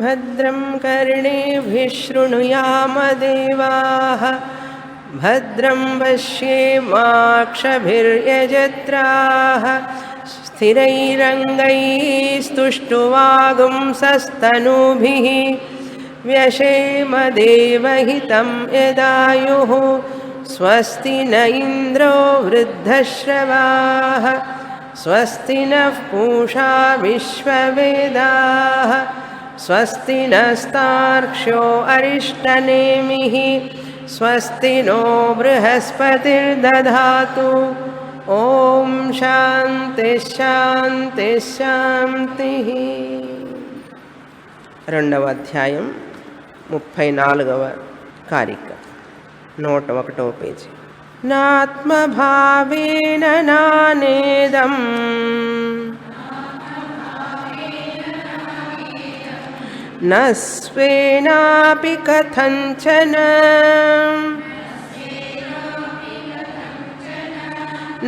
भद्रं कर्णेभिः शृणुयामदेवाः भद्रं पश्येमाक्षभिर्यजत्राः स्थिरैरङ्गैस्तुष्टुवागुंसस्तनूभिः व्यशेमदेवहितं यदायुः स्वस्ति न इन्द्रो वृद्धश्रवाः स्वस्ति नः पूषा विश्ववेदाः स्वस्ति नस्तार्क्ष्यो अरिष्टनेमिः स्वस्ति नो बृहस्पतिर्दधातु ఓం శాంతి శాంతి శాంతి. రెండవ అధ్యాయం 34వ కారిక 101వ పేజీ. నాత్మభావేన నానేదం న స్వేనాపి కథంచన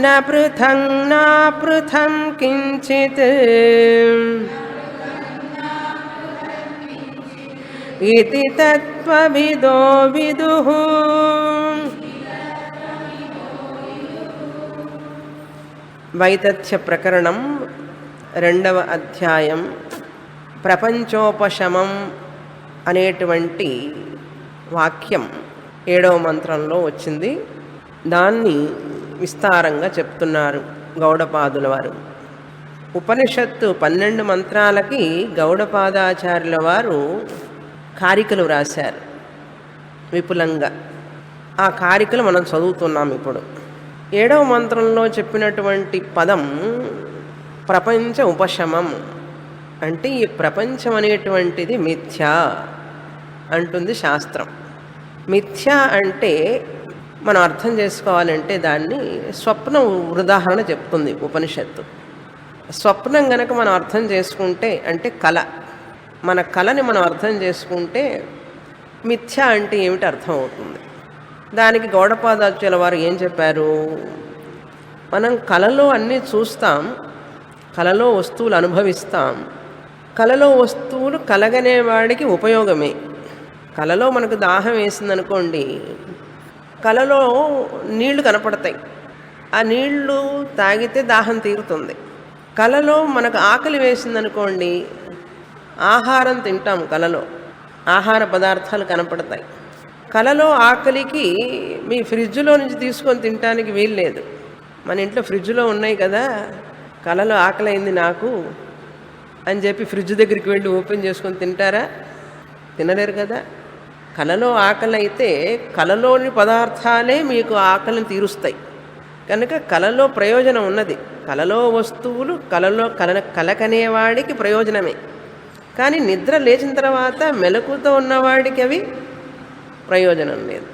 न पृथं नापृथं किंचित् इति तत्त्वविदो विदुः. వైతథ్య ప్రకరణం రెండవ అధ్యాయం ప్రపంచోపశమం అనేటువంటి వాక్యం 7వ మంత్రంలో వచ్చింది. దాన్ని విస్తారంగా చెప్తున్నారు గౌడపాదుల వారు. ఉపనిషత్తు 12 మంత్రాలకి గౌడపాదాచార్యుల వారు కారికలు వ్రాశారు విపులంగా. ఆ కారికలు మనం చదువుతున్నాం ఇప్పుడు. 7వ మంత్రంలో చెప్పినటువంటి పదం ప్రపంచ ఉపశమం అంటే ఈ ప్రపంచం అనేటువంటిది మిథ్య అంటుంది శాస్త్రం. మిథ్య అంటే మనం అర్థం చేసుకోవాలంటే దాన్ని స్వప్నం ఉదాహరణ చెప్తుంది ఉపనిషత్తు. స్వప్నం గనక మనం అర్థం చేసుకుంటే అంటే కళ, మన కళని మనం అర్థం చేసుకుంటే మిథ్య అంటే ఏమిటి అర్థం అవుతుంది. దానికి గౌడపాదాచార్యుల వారు ఏం చెప్పారు, మనం కళలో అన్నీ చూస్తాం, కళలో వస్తువులు అనుభవిస్తాం, కళలో వస్తువులు కలగనేవాడికి ఉపయోగమే. కళలో మనకు దాహం వేసిందనుకోండి, కళలో నీళ్లు కనపడతాయి, ఆ నీళ్లు తాగితే దాహం తీరుతుంది. కళలో మనకు ఆకలి వేసిందనుకోండి, ఆహారం తింటాం, కళలో ఆహార పదార్థాలు కనపడతాయి. కళలో ఆకలికి మీ ఫ్రిడ్జ్లో నుంచి తీసుకొని తినడానికి వీలు లేదు. మన ఇంట్లో ఫ్రిడ్జ్లో ఉన్నాయి కదా, కళలో ఆకలి అయింది నాకు అని చెప్పి ఫ్రిడ్జ్ దగ్గరికి వెళ్ళి ఓపెన్ చేసుకొని తింటారా? తినలేరు కదా. కళలో ఆకలి అయితే కళలోని పదార్థాలే మీకు ఆకలిని తీరుస్తాయి కనుక కళలో ప్రయోజనం ఉన్నది. కళలో వస్తువులు కలకనేవాడికి ప్రయోజనమే. కానీ నిద్ర లేచిన తర్వాత మెలకుతో ఉన్నవాడికి అవి ప్రయోజనం లేదు.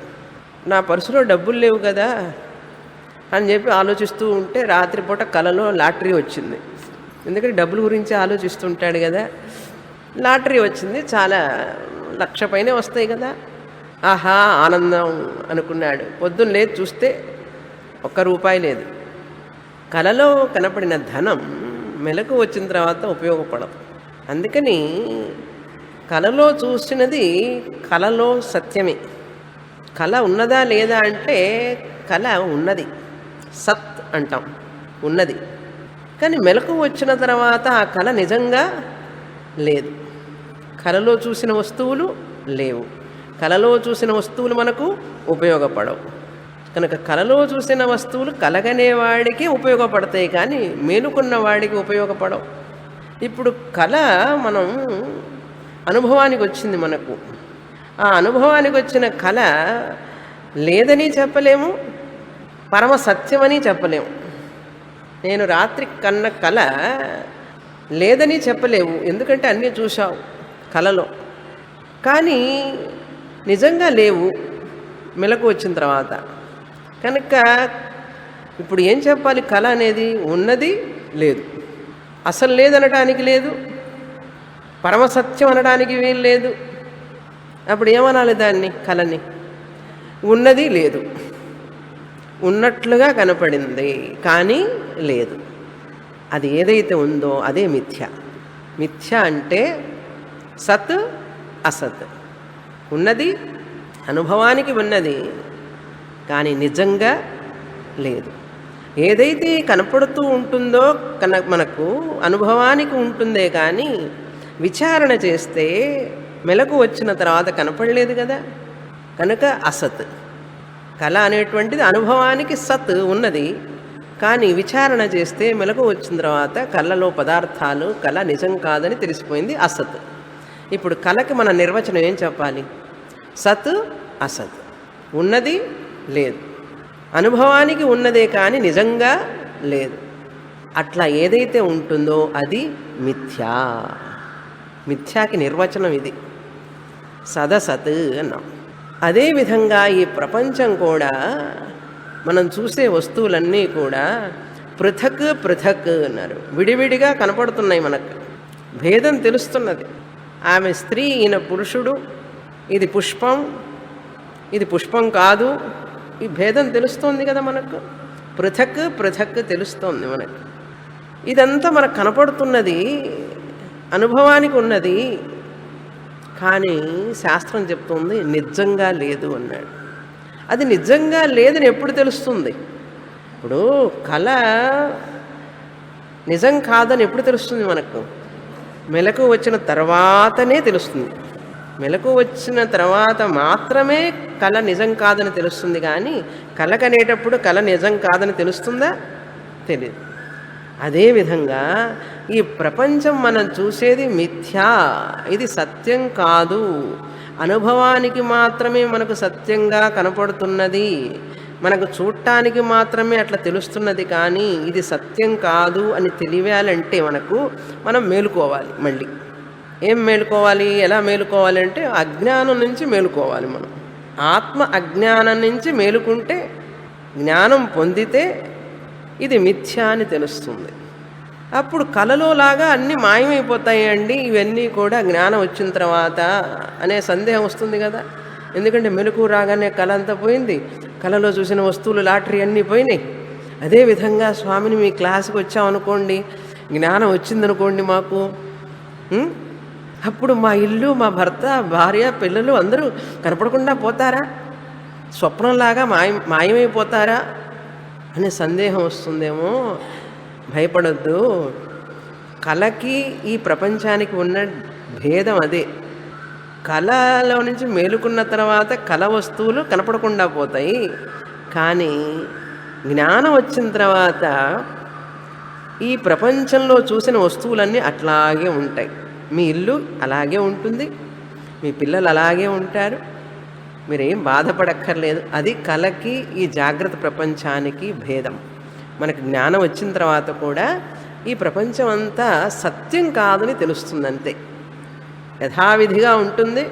నా పర్సులో డబ్బులు లేవు కదా అని చెప్పి ఆలోచిస్తూ ఉంటే రాత్రిపూట కళలో లాటరీ వచ్చింది. ఎందుకంటే డబ్బుల గురించి ఆలోచిస్తుంటాడు కదా. లాటరీ వచ్చింది, చాలా 1,00,000 పైనే వస్తాయి కదా. ఆహా ఆనందం అనుకున్నాడు. పొద్దున్న లేదు చూస్తే ₹1 లేదు. కళలో కనపడిన ధనం మెలకు వచ్చిన తర్వాత ఉపయోగపడదు. అందుకని కళలో చూసినది కళలో సత్యమే. కళ ఉన్నదా లేదా అంటే కళ ఉన్నది, సత్ అంటాం, ఉన్నది. కానీ మెలకు వచ్చిన తర్వాత ఆ కళ నిజంగా లేదు. కళలో చూసిన వస్తువులు లేవు, కళలో చూసిన వస్తువులు మనకు ఉపయోగపడవు. కనుక కళలో చూసిన వస్తువులు కలగనేవాడికి ఉపయోగపడతాయి, కానీ మేలుకున్న వాడికి ఉపయోగపడవు. ఇప్పుడు కళ మనం అనుభవానికి వచ్చింది మనకు. ఆ అనుభవానికి వచ్చిన కళ లేదని చెప్పలేము, పరమ సత్యమని చెప్పలేము. నేను రాత్రి కన్న కళ లేదని చెప్పలేవు, ఎందుకంటే అన్నీ చూశావు కళలో. కానీ నిజంగా లేవు మెలకు వచ్చిన తర్వాత. కనుక ఇప్పుడు ఏం చెప్పాలి? కళ అనేది ఉన్నది లేదు, అసలు లేదనడానికి లేదు, పరమసత్యం అనడానికి వీలు లేదు. అప్పుడు ఏమనాలి దాన్ని? కళని ఉన్నది లేదు, ఉన్నట్లుగా కనపడింది కానీ లేదు. అది ఏదైతే ఉందో అదే మిథ్య. మిథ్య అంటే సత్ అసత్. ఉన్నది అనుభవానికి ఉన్నది, కానీ నిజంగా లేదు. ఏదైతే కనపడుతూ ఉంటుందో మనకు అనుభవానికి ఉంటుందే, కానీ విచారణ చేస్తే మెలకు వచ్చిన తర్వాత కనపడలేదు కదా, కనుక అసత్. కళ అనేటువంటిది అనుభవానికి సత్ ఉన్నది, కానీ విచారణ చేస్తే మెలకు వచ్చిన తర్వాత కళలో పదార్థాలు కళ నిజం కాదని తెలిసిపోయింది, అసత్. ఇప్పుడు కళకి మన నిర్వచనం ఏం చెప్పాలి? సత్ అసత్. ఉన్నది లేదు, అనుభవానికి ఉన్నదే కానీ నిజంగా లేదు. అట్లా ఏదైతే ఉంటుందో అది మిథ్యా. మిథ్యాకి నిర్వచనం ఇది, సదసత్ అన్నాం. అదేవిధంగా ఈ ప్రపంచం కూడా, మనం చూసే వస్తువులన్నీ కూడా పృథక్ పృథక్ అన్నారు, విడివిడిగా కనపడుతున్నాయి. మనకు భేదం తెలుస్తున్నది. ఆమె స్త్రీ, ఈయన పురుషుడు, ఇది పుష్పం, ఇది పుష్పం కాదు, ఈ భేదం తెలుస్తోంది కదా మనకు. పృథక్ పృథక్ తెలుస్తోంది మనకు. ఇదంతా మనకు కనపడుతున్నది, అనుభవానికి ఉన్నది, కానీ శాస్త్రం చెప్తుంది నిజంగా లేదు అన్నాడు. అది నిజంగా లేదని ఎప్పుడు తెలుస్తుంది? ఇప్పుడు కళ నిజం కాదని ఎప్పుడు తెలుస్తుంది మనకు? మెలకు వచ్చిన తర్వాతనే తెలుస్తుంది. మెలకు వచ్చిన తర్వాత మాత్రమే కళ నిజం కాదని తెలుస్తుంది, కానీ కళ కనేటప్పుడు కళ నిజం కాదని తెలుస్తుందా? తెలియదు. అదేవిధంగా ఈ ప్రపంచం మనం చూసేది మిథ్యా, ఇది సత్యం కాదు, అనుభవానికి మాత్రమే మనకు సత్యంగా కనపడుతున్నది, మనకు చూడటానికి మాత్రమే అట్లా తెలుస్తున్నది, కానీ ఇది సత్యం కాదు అని తెలియాలంటే మనం మేలుకోవాలి. మళ్ళీ ఏం మేలుకోవాలి, ఎలా మేలుకోవాలి అంటే అజ్ఞానం నుంచి మేలుకోవాలి. మనం ఆత్మ అజ్ఞానం నుంచి మేలుకుంటే, జ్ఞానం పొందితే ఇది మిథ్యా అని తెలుస్తుంది. అప్పుడు కలలోలాగా అన్నీ మాయమైపోతాయండి ఇవన్నీ కూడా జ్ఞానం వచ్చిన తర్వాత అనే సందేహం వస్తుంది కదా. ఎందుకంటే మెలకు రాగానే కళ అంతా పోయింది, కళలో చూసిన వస్తువులు లాటరీ అన్నీ పోయినాయి. అదేవిధంగా స్వామిని మీ క్లాసుకి వచ్చామనుకోండి, జ్ఞానం వచ్చిందనుకోండి మాకు, అప్పుడు మా ఇల్లు, మా భర్త, భార్య, పిల్లలు అందరూ కనపడకుండా పోతారా, స్వప్నంలాగా మాయమైపోతారా అనే సందేహం వస్తుందేమో. భయపడొద్దు. కళకి ఈ ప్రపంచానికి ఉన్న భేదం అదే. కళలో నుంచి మేలుకున్న తర్వాత కళ వస్తువులు కనపడకుండా పోతాయి, కానీ జ్ఞానం వచ్చిన తర్వాత ఈ ప్రపంచంలో చూసిన వస్తువులన్నీ అట్లాగే ఉంటాయి. మీ ఇల్లు అలాగే ఉంటుంది, మీ పిల్లలు అలాగే ఉంటారు, మీరేం బాధపడక్కర్లేదు. అది కళకి ఈ జాగ్రత్త ప్రపంచానికి భేదం. మనకు జ్ఞానం వచ్చిన తర్వాత కూడా ఈ ప్రపంచం అంతా సత్యం కాదని తెలుస్తుంది, అంతే. యథావిధిగా ఉంటుంది.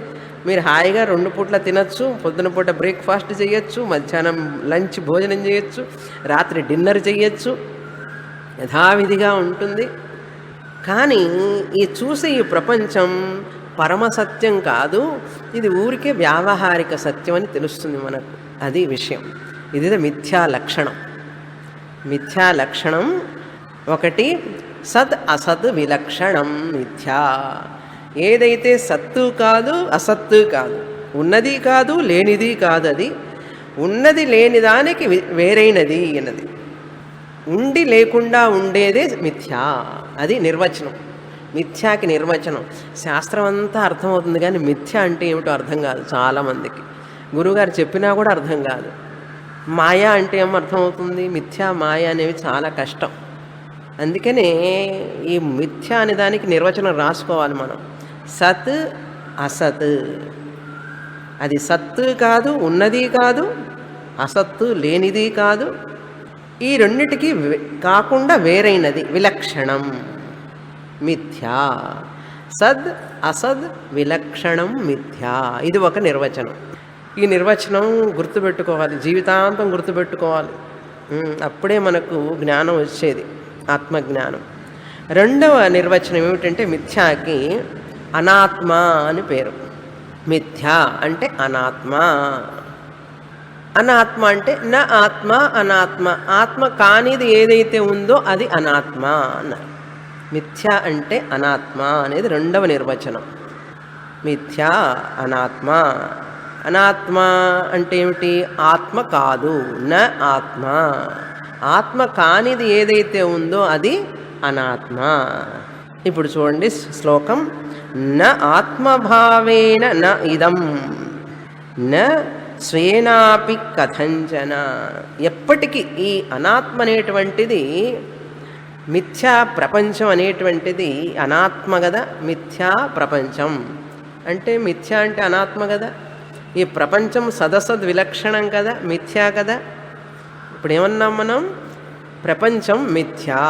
మీరు హాయిగా 2 పూట్ల తినచ్చు, పొద్దున పూట బ్రేక్ఫాస్ట్ చేయొచ్చు, మధ్యాహ్నం లంచ్ భోజనం చేయొచ్చు, రాత్రి డిన్నర్ చేయొచ్చు, యథావిధిగా ఉంటుంది. కానీ ఈ చూసే ఈ ప్రపంచం పరమసత్యం కాదు, ఇది ఊరికే వ్యావహారిక సత్యం అని తెలుస్తుంది మనకు. అది విషయం. ఇది మిథ్యా లక్షణం. మిథ్యా లక్షణం ఒకటి, సత్ అసత్ విలక్షణం మిథ్యా. ఏదైతే సత్తు కాదు, అసత్తు కాదు, ఉన్నది కాదు, లేనిది కాదు, అది ఉన్నది లేని దానికి వేరైనది అన్నది. ఉండి లేకుండా ఉండేదే మిథ్యా. అది నిర్వచనం. మిథ్యాకి నిర్వచనం. శాస్త్రం అంతా అర్థమవుతుంది, కానీ మిథ్య అంటే ఏమిటో అర్థం కాదు చాలామందికి. గురువుగారు చెప్పినా కూడా అర్థం కాదు. మాయా అంటే ఏమో అర్థమవుతుంది, మిథ్యా మాయ అనేవి చాలా కష్టం. అందుకనే ఈ మిథ్య అనే దానికి నిర్వచనం రాసుకోవాలి మనం. సత్ అసత్, అది సత్తు కాదు, ఉన్నది కాదు, అసత్తు లేనిది కాదు, ఈ రెండిటికి కాకుండా వేరైనది విలక్షణం మిథ్యా. సద్ అసద్ విలక్షణం మిథ్యా. ఇది ఒక నిర్వచనం. ఈ నిర్వచనం గుర్తుపెట్టుకోవాలి, జీవితాంతం గుర్తుపెట్టుకోవాలి. అప్పుడే మనకు జ్ఞానం వచ్చేది, ఆత్మజ్ఞానం. రెండవ నిర్వచనం ఏమిటంటే మిథ్యాకి అనాత్మ అని పేరు. మిథ్యా అంటే అనాత్మ. అనాత్మ అంటే నా ఆత్మ అనాత్మ, ఆత్మ కానిది ఏదైతే ఉందో అది అనాత్మ అన్నారు. మిథ్య అంటే అనాత్మ అనేది రెండవ నిర్వచనం. మిథ్యా అనాత్మ. అనాత్మ అంటే ఏమిటి? ఆత్మ కాదు. న ఆత్మ. ఆత్మ కానిది ఏదైతే ఉందో అది అనాత్మ. ఇప్పుడు చూడండి శ్లోకం. న ఆత్మభావేన న ఇదం న స్వేనాపి కథంచన. ఎప్పటికీ ఈ అనాత్మ అనేటువంటిది, మిథ్యా ప్రపంచం అనేటువంటిది అనాత్మ కదా. మిథ్యా ప్రపంచం అంటే, మిథ్యా అంటే అనాత్మ కదా. ఈ ప్రపంచం సదసద్ విలక్షణం కదా, మిథ్యా కదా. ఇప్పుడు ఏమన్నాం మనం? ప్రపంచం మిథ్యా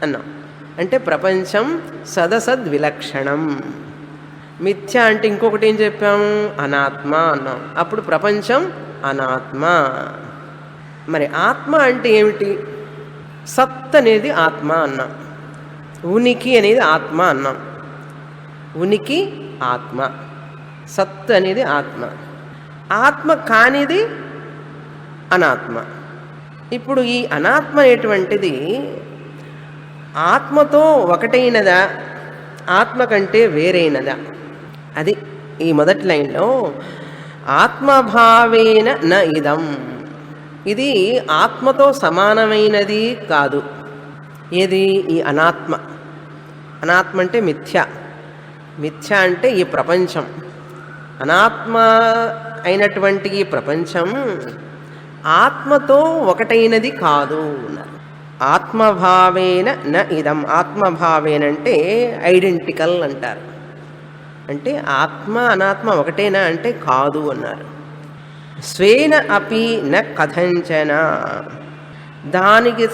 అన్నాం. అంటే ప్రపంచం సదసద్ విలక్షణం. మిథ్యా అంటే ఇంకొకటి ఏం చెప్పాము? అనాత్మ అన్నాం. అప్పుడు ప్రపంచం అనాత్మ. మరి ఆత్మ అంటే ఏమిటి? సత్ అనేది ఆత్మ అన్నాం. ఉనికి అనేది ఆత్మ అన్నాం. ఉనికి ఆత్మ, సత్ అనేది ఆత్మ. ఆత్మ కానిది అనాత్మ. ఇప్పుడు ఈ అనాత్మ అనేటువంటిది ఆత్మతో ఒకటైనదా, ఆత్మ కంటే వేరైనదా? అది ఈ మొదటి లైన్లో ఆత్మభావేన న ఇదం. ఇది ఆత్మతో సమానమైనది కాదు. ఏది? ఈ అనాత్మ. అనాత్మ అంటే మిథ్య. మిథ్య అంటే ఈ ప్రపంచం. అనాత్మ అయినటువంటి ఈ ప్రపంచం ఆత్మతో ఒకటైనది కాదు. ఆత్మభావేన న ఇదం. ఆత్మభావేన అంటే ఐడెంటికల్ అంటారు. అంటే ఆత్మ అనాత్మ ఒకటేనా అంటే కాదు అన్నారు. స్వేన అపి న కథంచన. దానికి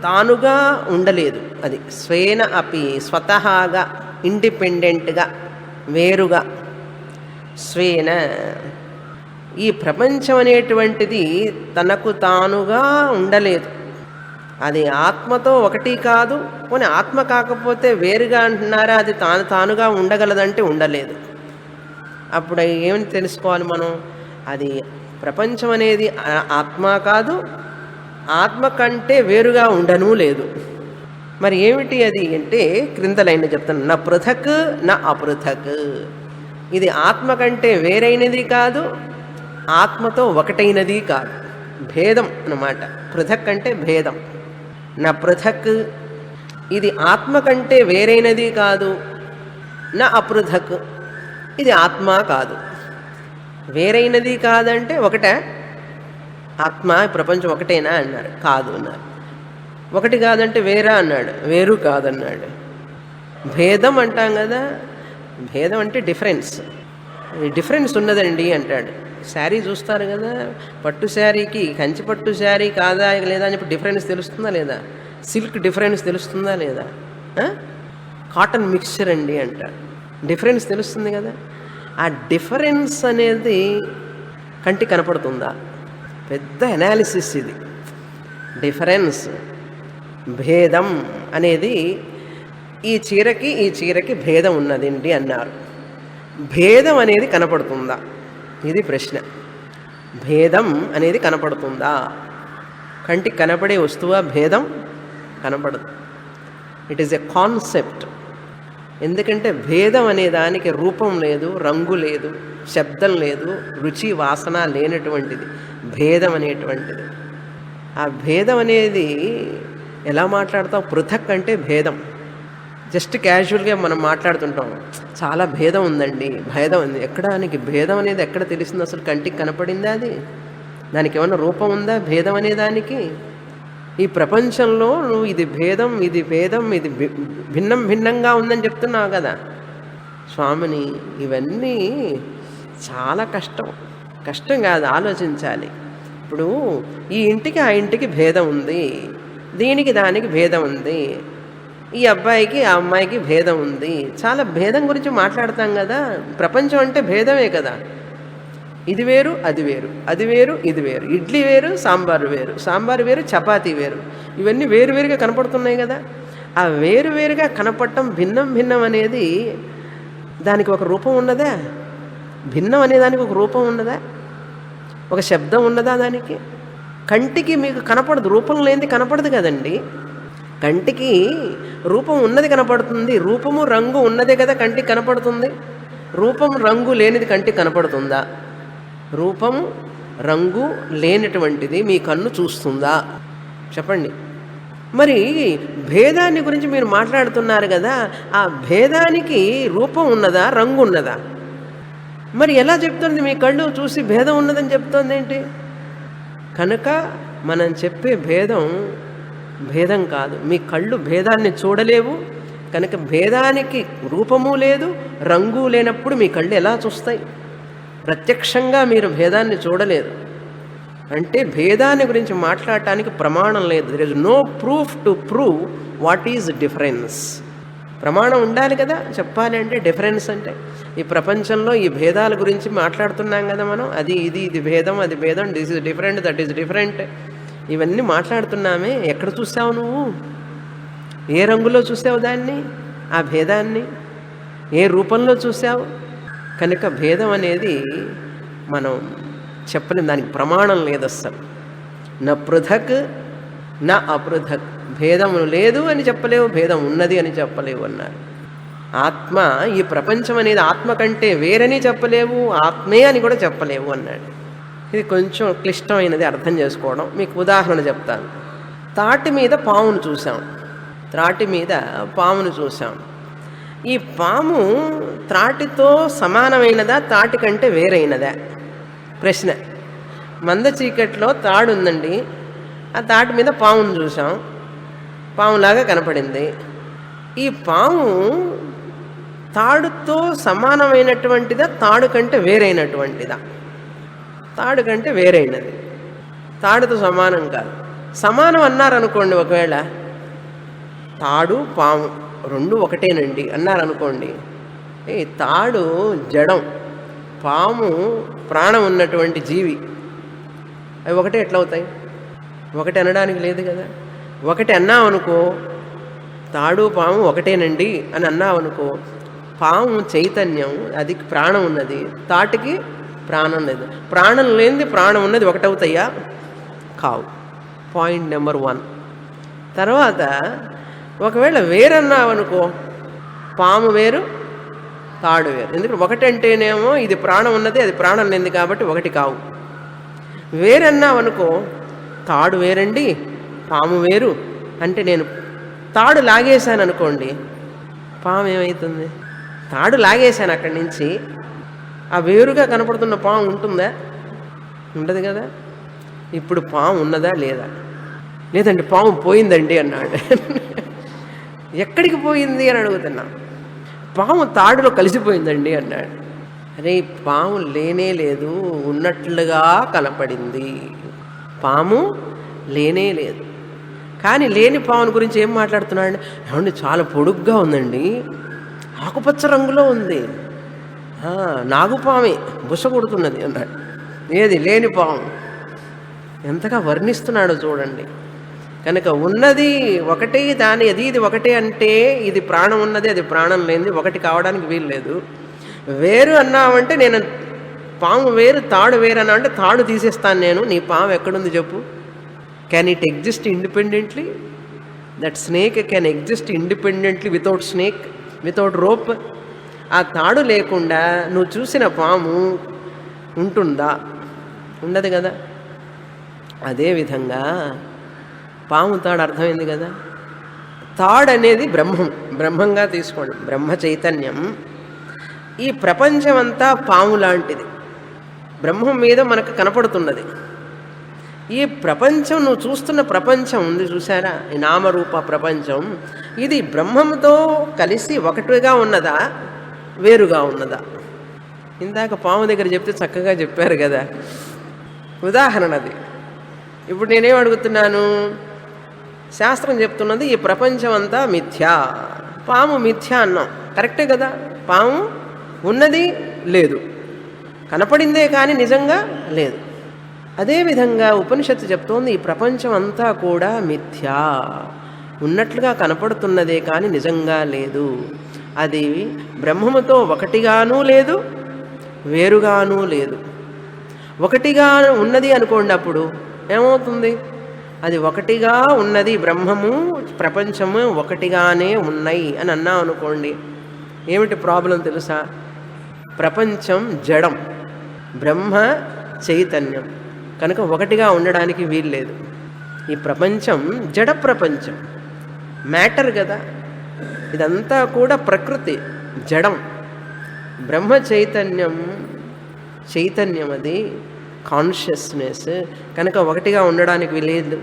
తానుగా ఉండలేదు. అది స్వేన అపి, స్వతహాగా, ఇండిపెండెంట్గా, వేరుగా. స్వేన, ఈ ప్రపంచం అనేటువంటిది తనకు తానుగా ఉండలేదు. అది ఆత్మతో ఒకటి కాదు. పోనీ ఆత్మ కాకపోతే వేరుగా అంటున్నారా? అది తానుగా ఉండగలదంటే ఉండలేదు. అప్పుడు ఏమని తెలుసుకోవాలి మనం? అది ప్రపంచం అనేది ఆత్మ కాదు, ఆత్మ కంటే వేరుగా ఉండనూ లేదు. మరి ఏమిటి అది అంటే క్రింద లైన్ చెప్తాను. నా పృథక్ నా అపృథక్. ఇది ఆత్మ కంటే వేరైనది కాదు, ఆత్మతో ఒకటైనది కాదు. భేదం అన్నమాట. పృథక్ అంటే భేదం. నా పృథక్, ఇది ఆత్మ కంటే వేరైనది కాదు. నా అపృథక్, ఇది ఆత్మ కాదు. వేరైనది కాదంటే ఒకటే. ఆత్మ ప్రపంచం ఒకటేనా అన్నారు, కాదు అన్నారు. ఒకటి కాదంటే వేరా అన్నాడు, వేరు కాదన్నాడు. భేదం అంటాం కదా. భేదం అంటే డిఫరెన్స్. డిఫరెన్స్ ఉన్నదండి అంటాడు. శారీ చూస్తారు కదా, పట్టు శారీకి కంచి పట్టు శారీ కాదా లేదా అని చెప్పి డిఫరెన్స్ తెలుస్తుందా లేదా? సిల్క్ డిఫరెన్స్ తెలుస్తుందా లేదా? కాటన్ మిక్స్చర్ అండి అంటాడు. డిఫరెన్స్ తెలుస్తుంది కదా. ఆ డిఫరెన్స్ అనేది కంటికి కనపడుతుందా? పెద్ద అనాలిసిస్ ఇది. డిఫరెన్స్, భేదం అనేది ఈ చీరకి భేదం ఉన్నదండి అన్నారు. భేదం అనేది కనపడుతుందా? ఇది ప్రశ్న. భేదం అనేది కనపడుతుందా? కంటికి కనపడే వస్తువా భేదం? కనపడదు. It is a concept. ఎందుకంటే భేదం అనే దానికి రూపం లేదు, రంగు లేదు, శబ్దం లేదు, రుచి వాసన లేనటువంటిది భేదం అనేటువంటిది. ఆ భేదం అనేది ఎలా మాట్లాడతాం? పృథక్ అంటే భేదం. జస్ట్ క్యాజువల్గా మనం మాట్లాడుతుంటాం, చాలా భేదం ఉందండి, భేదం ఉంది. ఎక్కడ నీకు భేదం అనేది ఎక్కడ తెలిసింది? అసలు కంటికి కనపడిందా? అది దానికి ఏమన్నా రూపం ఉందా భేదం అనే దానికి? ఈ ప్రపంచంలో నువ్వు ఇది భేదం, ఇది భేదం, ఇది భిన్నంగా ఉందని చెప్తున్నావు కదా స్వామిని. ఇవన్నీ చాలా కష్టం కాదు, ఆలోచించాలి. ఇప్పుడు ఈ ఇంటికి ఆ ఇంటికి భేదం ఉంది, దీనికి దానికి భేదం ఉంది, ఈ అబ్బాయికి ఆ అమ్మాయికి భేదం ఉంది. చాలా భేదం గురించి మాట్లాడతాం కదా. ప్రపంచం అంటే భేదమే కదా. ఇది వేరు, అది వేరు, అది వేరు, ఇది వేరు. ఇడ్లీ వేరు, సాంబారు వేరు, సాంబారు వేరు, చపాతీ వేరు. ఇవన్నీ వేరువేరుగా కనపడుతున్నాయి కదా. ఆ వేరువేరుగా కనపడటం, భిన్నం అనేది దానికి ఒక రూపం ఉన్నదా? భిన్నం అనే దానికి ఒక రూపం ఉన్నదా? ఒక శబ్దం ఉన్నదా దానికి? కంటికి మీకు కనపడదు, రూపం లేనిది కనపడదు కదండి. కంటికి రూపం ఉన్నది కనపడుతుంది, రూపము రంగు ఉన్నదే కదా కంటికి కనపడుతుంది. రూపం రంగు లేనిది కంటికి కనపడుతుందా? రూపం రంగు లేనటువంటిది మీ కన్ను చూస్తుందా? చెప్పండి. మరి భేదాన్ని గురించి మీరు మాట్లాడుతున్నారు కదా, ఆ భేదానికి రూపం ఉన్నదా, రంగు ఉన్నదా? మరి ఎలా చెప్తుంది మీ కళ్ళు చూసి భేదం ఉన్నదని చెప్తోంది ఏంటి? కనుక మనం చెప్పే భేదం భేదం కాదు. మీ కళ్ళు భేదాన్ని చూడలేవు. కనుక భేదానికి రూపము లేదు, రంగు లేనప్పుడు మీ కళ్ళు ఎలా చూస్తాయి? ప్రత్యక్షంగా మీరు భేదాన్ని చూడలేదు అంటే భేదాన్ని గురించి మాట్లాడటానికి ప్రమాణం లేదు. There is no proof to prove what is difference. ప్రమాణం ఉండాలి కదా చెప్పాలి అంటే, డిఫరెన్స్ అంటే. ఈ ప్రపంచంలో ఈ భేదాల గురించి మాట్లాడుతున్నాం కదా మనం, అది ఇది భేదం, అది భేదం, this is different, that is different, ఇవన్నీ మాట్లాడుతున్నామే. ఎక్కడ చూసావు నువ్వు? ఏ రంగులో చూసావు దాన్ని, ఆ భేదాన్ని? ఏ రూపంలో చూసావు? కనుక భేదం అనేది మనం చెప్పలేం, దానికి ప్రమాణం లేదు అస్సలు. నా పృథక్ నా అపృథక్, భేదం లేదు అని చెప్పలేవు, భేదం ఉన్నది అని చెప్పలేవు అన్నారు. ఆత్మ, ఈ ప్రపంచం అనేది ఆత్మ కంటే వేరని చెప్పలేవు, ఆత్మే అని కూడా చెప్పలేవు అన్నాడు. ఇది కొంచెం క్లిష్టమైనది అర్థం చేసుకోవడం. మీకు ఉదాహరణ చెప్తాను. తాటి మీద పామును చూసాం, త్రాటి మీద పామును చూసాం. ఈ పాము త్రాటితో సమానమైనదా, తాటి కంటే వేరైనదా? ప్రశ్న. మంద చీకట్లో తాడు ఉందండి, ఆ తాటి మీద పామును చూసాం, పాములాగా కనపడింది. ఈ పాము తాడుతో సమానమైనటువంటిదా, తాడు కంటే వేరైనటువంటిదా? తాడు కంటే వేరైనది, తాడుతో సమానం కాదు. సమానం అన్నారనుకోండి, ఒకవేళ తాడు పాము రెండు ఒకటేనండి అన్నారనుకోండి, తాడు జడం, పాము ప్రాణం ఉన్నటువంటి జీవి, అవి ఒకటే ఎట్లా అవుతాయి? ఒకటి అనడానికి లేదు కదా. ఒకటి అన్నావనుకో, తాడు పాము ఒకటేనండి అని అన్నావనుకో, పాము చైతన్యం, అది ప్రాణం ఉన్నది, తాటికి ప్రాణం లేదు. ప్రాణం లేనిది ప్రాణం ఉన్నది ఒకటవుతాయా? కావు. Point number 1. తర్వాత ఒకవేళ వేరన్నావనుకో, పాము వేరు, తాడు వేరు. ఎందుకంటే ఒకటంటేనేమో ఇది ప్రాణం ఉన్నది, అది ప్రాణం లేనిది కాబట్టి ఒకటి కావు. వేరన్నావనుకో, తాడు వేరండి, పాము వేరు అంటే, నేను తాడు లాగేశాను అనుకోండి, పాము ఏమవుతుంది? తాడు లాగేశాను అక్కడి నుంచి, ఆ వేరుగా కనపడుతున్న పాము ఉంటుందా? ఉండదు కదా. ఇప్పుడు పాము ఉన్నదా లేదా? లేదండి పాము పోయిందండి అన్నాడు. ఎక్కడికి పోయింది అని అడుగుతున్నా. పాము తాడులో కలిసిపోయిందండి అన్నాడు. అరే, పాము లేనే లేదు, ఉన్నట్లుగా కనపడింది. పాము లేనే లేదు. కానీ లేని పాముని గురించి ఏం మాట్లాడుతున్నాడు? ఏమండి చాలా పొడుగ్గా ఉందండి, ఆకుపచ్చ రంగులో ఉంది, నాగుపామే బుస కొడుతున్నది అన్నాడు. ఏది? లేని పాము. ఎంతగా వర్ణిస్తున్నాడో చూడండి. కనుక ఉన్నది ఒకటే, దాని ఇది ఒకటే అంటే, ఇది ప్రాణం ఉన్నది, అది ప్రాణం లేనిది, ఒకటి కావడానికి వీలు లేదు. వేరు అన్నావంటే, నేను పాము వేరు తాడు వేరు అన్నా అంటే తాడు తీసేస్తాను నేను, నీ పాము ఎక్కడుంది చెప్పు? Can it exist independently? That snake can exist independently without snake, without rope? ఆ తాడు లేకుండా నువ్వు చూసిన పాము ఉంటుందా? ఉండదు కదా. అదేవిధంగా పాము తాడు అర్థమైంది కదా. తాడు అనేది బ్రహ్మం, బ్రహ్మంగా తీసుకోండి, బ్రహ్మ చైతన్యం. ఈ ప్రపంచమంతా పాము లాంటిది, బ్రహ్మం మీద మనకు కనపడుతున్నది. ఈ ప్రపంచం, నువ్వు చూస్తున్న ప్రపంచం ఉంది చూసారా, ఈ నామరూప ప్రపంచం, ఇది బ్రహ్మంతో కలిసి ఒకటిగా ఉన్నదా, వేరుగా ఉన్నదా? ఇందాక పాము దగ్గర చెప్తే చక్కగా చెప్పారు కదా, ఉదాహరణది. ఇప్పుడు నేనేం అడుగుతున్నాను? శాస్త్రం చెప్తున్నది ఈ ప్రపంచం అంతా మిథ్యా, పాము మిథ్యా అన్నాం, కరెక్టే కదా. పాము ఉన్నది లేదు, కనపడిందే కానీ నిజంగా లేదు. అదేవిధంగా ఉపనిషత్తు చెప్తోంది ఈ ప్రపంచం అంతా కూడా మిథ్యా, ఉన్నట్లుగా కనపడుతున్నదే కానీ నిజంగా లేదు. అది బ్రహ్మముతో ఒకటిగానూ లేదు, వేరుగానూ లేదు. ఒకటిగా ఉన్నది అనుకోండి, అప్పుడు ఏమవుతుంది? అది ఒకటిగా ఉన్నది, బ్రహ్మము ప్రపంచము ఒకటిగానే ఉన్నాయి అని అన్నాం అనుకోండి, ఏమిటి ప్రాబ్లం తెలుసా? ప్రపంచం జడం, బ్రహ్మ చైతన్యం, కనుక ఒకటిగా ఉండడానికి వీల్లేదు. ఈ ప్రపంచం జడ ప్రపంచం, మ్యాటర్ కదా, ఇదంతా కూడా ప్రకృతి జడం. బ్రహ్మ చైతన్యం, చైతన్యం అది కాన్షియస్నెస్, కనుక ఒకటిగా ఉండడానికి వీలేదు.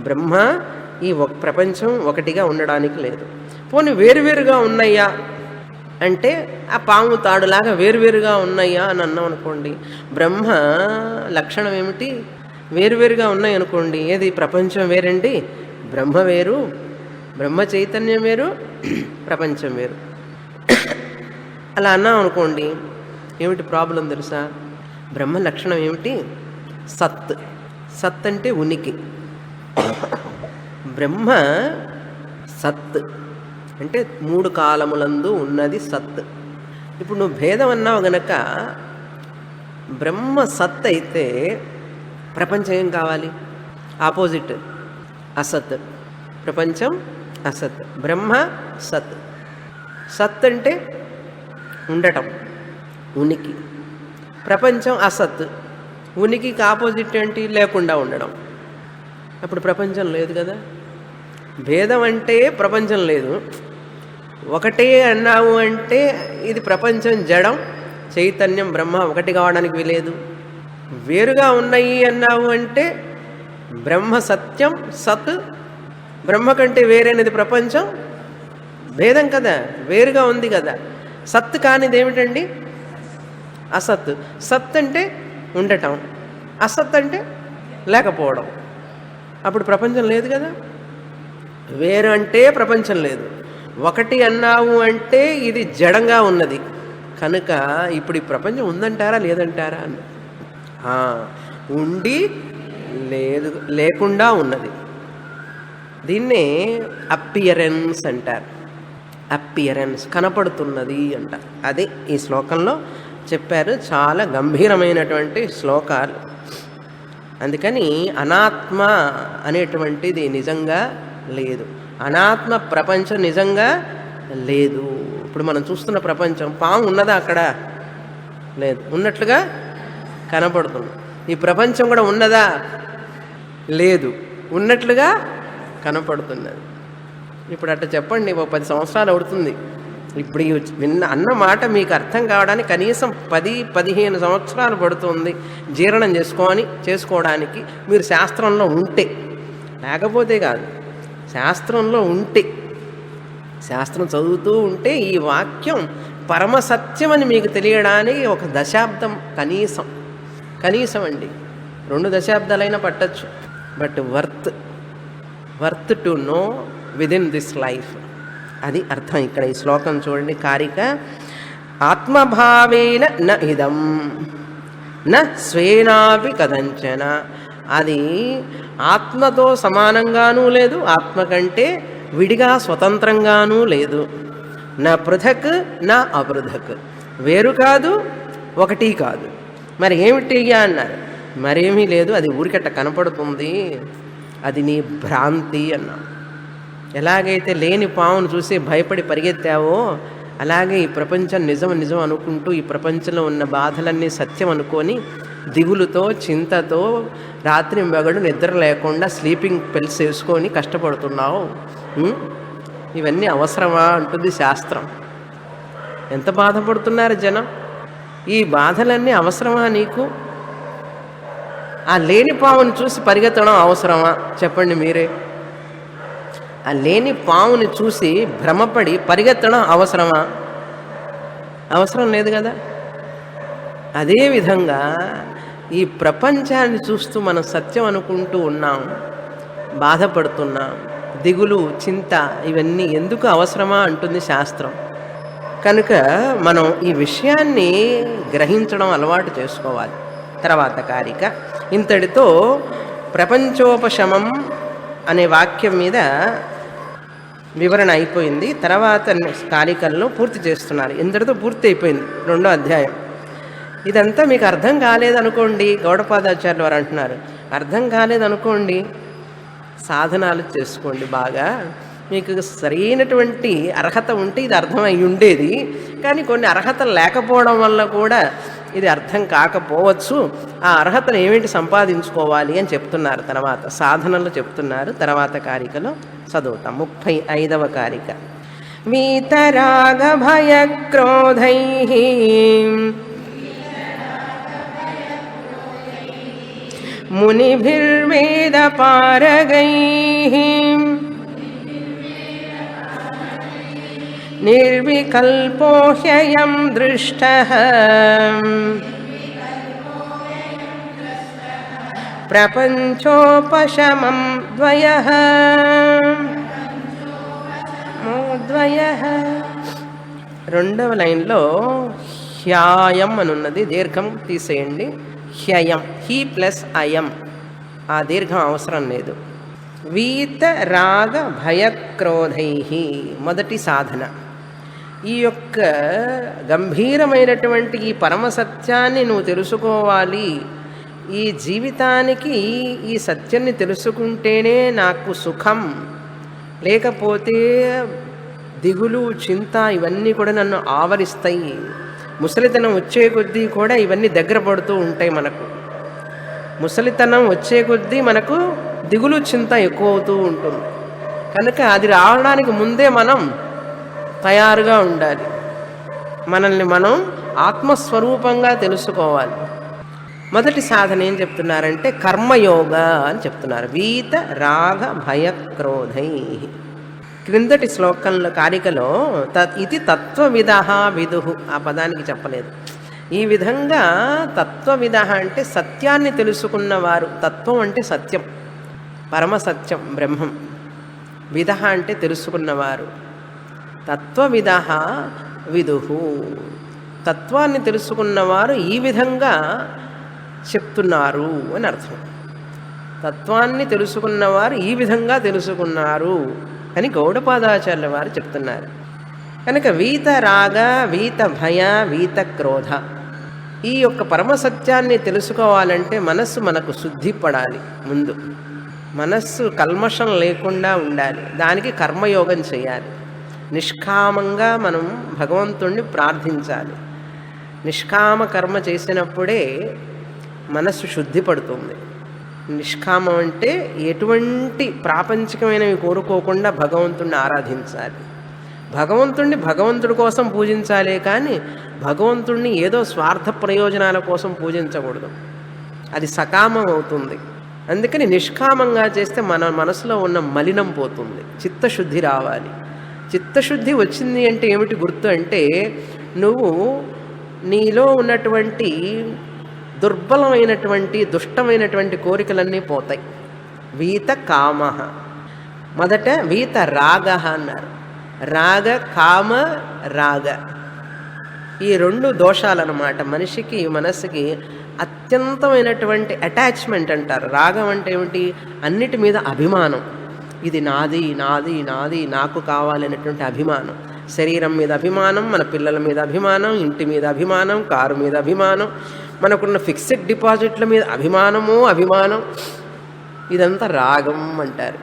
బ్రహ్మ ఈ ప్రపంచం ఒకటిగా ఉండడానికి లేదు. పోనీ వేరువేరుగా ఉన్నాయా అంటే ఆ పాము తాడులాగా వేరువేరుగా ఉన్నాయా అని అన్నాం అనుకోండి, బ్రహ్మ లక్షణం ఏమిటి? వేరువేరుగా ఉన్నాయి అనుకోండి, ఏది ప్రపంచం వేరండి, బ్రహ్మ వేరు, బ్రహ్మ చైతన్యం వేరు, ప్రపంచం వేరు. అలా అన్నాం అనుకోండి, ఏమిటి ప్రాబ్లం తెలుసా? బ్రహ్మ లక్షణం ఏమిటి? సత్. సత్ అంటే ఉనికి. బ్రహ్మ సత్ అంటే 3 కాలములందు ఉన్నది సత్. ఇప్పుడు నువ్వు భేదం అన్నావు గనక బ్రహ్మ సత్ అయితే ప్రపంచం ఏం కావాలి? ఆపోజిట్, అసత్. ప్రపంచం అసత్, బ్రహ్మ సత్. సత్ అంటే ఉండటం, ఉనికి. ప్రపంచం అసత్, ఉనికికి ఆపోజిట్ ఏంటి? లేకుండా ఉండడం. అప్పుడు ప్రపంచం లేదు కదా. భేదం అంటే ప్రపంచం లేదు, ఒకటే అన్నావు అంటే ఇది ప్రపంచం జడం, చైతన్యం బ్రహ్మ ఒకటి కావడానికి వీలేదు. వేరుగా ఉన్నాయి అన్నావు అంటే బ్రహ్మ సత్యం సత్, బ్రహ్మ కంటే వేరైనది ప్రపంచం, భేదం కదా, వేరుగా ఉంది కదా. సత్ కానిది ఏమిటండి? అసత్. సత్ అంటే ఉండటం, అసత్ అంటే లేకపోవడం. అప్పుడు ప్రపంచం లేదు కదా. వేరు అంటే ప్రపంచం లేదు, ఒకటి అన్నావు అంటే ఇది జడంగా ఉన్నది, కనుక ఇప్పుడు ఈ ప్రపంచం ఉందంటారా లేదంటారా అన్న ఉండి లేదు, లేకుండా ఉన్నది. దీన్నే అపియరెన్స్ అంటారు. అపియరెన్స్ కనపడుతున్నది అంటారు. అది ఈ శ్లోకంలో చెప్పారు. చాలా గంభీరమైనటువంటి శ్లోకాలు. అందుకని అనాత్మ అనేటువంటిది నిజంగా లేదు, అనాత్మ ప్రపంచం నిజంగా లేదు. ఇప్పుడు మనం చూస్తున్న ప్రపంచం, పాము ఉన్నదా అక్కడ? లేదు, ఉన్నట్లుగా కనపడుతుంది. ఈ ప్రపంచం కూడా ఉన్నదా? లేదు, ఉన్నట్లుగా కనపడుతున్నది. ఇప్పుడు అట్లా చెప్పండి, ఒక 10 సంవత్సరాలు అవుతుంది. ఇప్పుడు అన్న మాట మీకు అర్థం కావడానికి కనీసం 10-15 సంవత్సరాలు పడుతుంది జీర్ణం చేసుకోవడానికి. మీరు శాస్త్రంలో ఉంటే, లేకపోతే కాదు. శాస్త్రంలో ఉంటే, శాస్త్రం చదువుతూ ఉంటే ఈ వాక్యం పరమసత్యమని మీకు తెలియడానికి 1 దశాబ్దం కనీసం అండి. 2 దశాబ్దాలైనా పట్టచ్చు. But worth to know within this life. అది అర్థం ఇక్కడ ఈ శ్లోకం చూడండి. కారిక ఆత్మభావేన న ఇదం న స్వేనాపి కదంచన. అది ఆత్మతో సమానంగానూ లేదు, ఆత్మ కంటే విడిగా స్వతంత్రంగానూ లేదు. నా పృథక్ నా అపృథక్, వేరు కాదు ఒకటి కాదు. మరి ఏమిటి అన్నారు? మరేమీ లేదు, అది ఊరికట్ట కనపడుతుంది, అది నీ భ్రాంతి అన్నా. ఎలాగైతే లేని పావును చూసి భయపడి పరిగెత్తావో అలాగే ఈ ప్రపంచం నిజం అనుకుంటూ ఈ ప్రపంచంలో ఉన్న బాధలన్నీ సత్యం అనుకొని దిగులుతో చింతతో రాత్రి మగడు నిద్ర లేకుండా స్లీపింగ్ పిల్స్ వేసుకొని కష్టపడుతున్నావు. ఇవన్నీ అవసరమా అంటుంది శాస్త్రం. ఎంత బాధపడుతున్నారు జనం. ఈ బాధలన్నీ అవసరమా నీకు? ఆ లేని పావుని చూసి పరిగెత్తడం అవసరమా చెప్పండి మీరే? ఆ లేని పావుని చూసి భ్రమపడి పరిగెత్తడం అవసరమా? అవసరం లేదు కదా. అదేవిధంగా ఈ ప్రపంచాన్ని చూస్తూ మనం సత్యం అనుకుంటూ ఉన్నాం, బాధపడుతున్నాం, దిగులు చింత ఇవన్నీ ఎందుకు అవసరమా అంటుంది శాస్త్రం. కనుక మనం ఈ విషయాన్ని గ్రహించడం అలవాటు చేసుకోవాలి. తర్వాత కారిక ఇంతటితో ప్రపంచోపశమం అనే వాక్యం మీద వివరణ అయిపోయింది. తర్వాత కారికల్లో పూర్తి చేస్తున్నారు. ఇంతటితో పూర్తి అయిపోయింది 2వ అధ్యాయం. ఇదంతా మీకు అర్థం కాలేదనుకోండి, గౌడపాదాచార్యులు వారు అంటున్నారు, అర్థం కాలేదనుకోండి సాధనాలు చేసుకోండి బాగా, మీకు సరైనటువంటి అర్హత ఉంటే ఇది అర్థం అయి ఉండేది. కానీ కొన్ని అర్హతలు లేకపోవడం వల్ల కూడా ఇది అర్థం కాకపోవచ్చు. ఆ అర్హతను ఏమిటి సంపాదించుకోవాలి అని చెప్తున్నారు. తర్వాత సాధనలు చెప్తున్నారు. తర్వాత కారికలో చదువుతాం. 35వ కారిక. వీతరాగ భయక్రోధై మునిభిర్వేద పారగై నిర్వికల్పో హ్యయం దృష్టః ప్రపంచోపశమం ద్వయః రెండవ లైన్లో హ్యాయం అని ఉన్నది. దీర్ఘం తీసేయండి. హ్యయం, హీ ప్లస్ అయం, ఆ దీర్ఘం అవసరం లేదు. వీత రాగ భయక్రోధై మొదటి సాధన. ఈ యొక్క గంభీరమైనటువంటి ఈ పరమసత్యాన్ని నువ్వు తెలుసుకోవాలి. ఈ జీవితానికి ఈ సత్యాన్ని తెలుసుకుంటేనే నాకు సుఖం, లేకపోతే దిగులు చింత ఇవన్నీ కూడా నన్ను ఆవరిస్తాయి. ముసలితనం వచ్చే కొద్దీ కూడా ఇవన్నీ దగ్గర పడుతూ ఉంటాయి. మనకు ముసలితనం వచ్చే కొద్దీ మనకు దిగులు చింత ఎక్కువ అవుతూ ఉంటుంది. కనుక అది రావడానికి ముందే మనం తయారుగా ఉండాలి. మనల్ని మనం ఆత్మస్వరూపంగా తెలుసుకోవాలి. మొదటి సాధన ఏం చెప్తున్నారంటే కర్మయోగ అని చెప్తున్నారు. వీత రాగ భయక్రోధై. క్రిందటి శ్లోకంలో కారికలో ఇది తత్వవిద విదుహు, ఆ పదానికి చెప్పలేదు. ఈ విధంగా తత్వవిద అంటే సత్యాన్ని తెలుసుకున్నవారు. తత్వం అంటే సత్యం, పరమసత్యం, బ్రహ్మం. విద అంటే తెలుసుకున్నవారు. తత్వవిద విదుహు, తత్వాన్ని తెలుసుకున్నవారు ఈ విధంగా చెప్తున్నారు అని అర్థం. తత్వాన్ని తెలుసుకున్నవారు ఈ విధంగా తెలుసుకున్నారు అని గౌడపాదాచార్యుల వారు చెప్తున్నారు. కనుక వీత రాగ, వీత భయ, వీత క్రోధ, ఈ యొక్క పరమసత్యాన్ని తెలుసుకోవాలంటే మనస్సు మనకు శుద్ధి పడాలి. ముందు మనస్సు కల్మషం లేకుండా ఉండాలి. దానికి కర్మయోగం చేయాలి. నిష్కామంగా మనం భగవంతుణ్ణి ప్రార్థించాలి. నిష్కామ కర్మ చేసినప్పుడే మనస్సు శుద్ధి పడుతుంది. నిష్కామం అంటే ఎటువంటి ప్రాపంచికమైనవి కోరుకోకుండా భగవంతుణ్ణి ఆరాధించాలి. భగవంతుడి కోసం పూజించాలే కానీ భగవంతుణ్ణి ఏదో స్వార్థ ప్రయోజనాల కోసం పూజించకూడదు. అది సకామం అవుతుంది. అందుకని నిష్కామంగా చేస్తే మన మనసులో ఉన్న మలినం పోతుంది. చిత్తశుద్ధి రావాలి. చిత్తశుద్ధి వచ్చింది అంటే ఏమిటి గుర్తు అంటే నువ్వు నీలో ఉన్నటువంటి దుర్బలమైనటువంటి దుష్టమైనటువంటి కోరికలన్నీ పోతాయి. వీత కామ. మొదట వీత రాగ అన్నారు. రాగ కామ రాగ, ఈ రెండు దోషాలన్నమాట. మనిషికి మనస్సుకి అత్యంతమైనటువంటి అటాచ్మెంట్ అంటారు. రాగం అంటే ఏమిటి? అన్నిటి మీద అభిమానం. ఇది నాది నాది నాది, నాకు కావాలనేటువంటి అభిమానం. శరీరం మీద అభిమానం, మన పిల్లల మీద అభిమానం, ఇంటి మీద అభిమానం, కారు మీద అభిమానం, మనకున్న ఫిక్స్డ్ డిపాజిట్ల మీద అభిమానం. ఇదంతా రాగం అంటారు.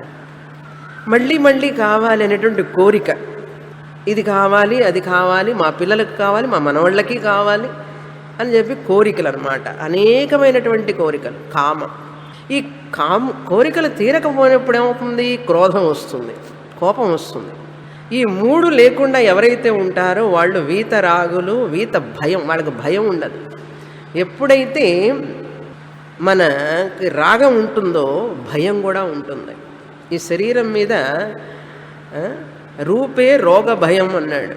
మళ్ళీ మళ్ళీ కావాలి అనేటువంటి కోరిక. ఇది కావాలి, అది కావాలి, మా పిల్లలకు కావాలి, మా మనవాళ్ళకి కావాలి అని చెప్పి కోరికలు అన్నమాట. అనేకమైనటువంటి కోరికలు, కామం. ఈ కోరికలు తీరకపోయినప్పుడు ఏమవుతుంది? క్రోధం వస్తుంది, కోపం వస్తుంది. ఈ మూడు లేకుండా ఎవరైతే ఉంటారో వాళ్ళు వీత రాగులు, వీత భయం, వాళ్ళకి భయం ఉండదు. ఎప్పుడైతే మనకి రాగం ఉంటుందో భయం కూడా ఉంటుంది. ఈ శరీరం మీద రూపే రోగ భయం అన్నాడు.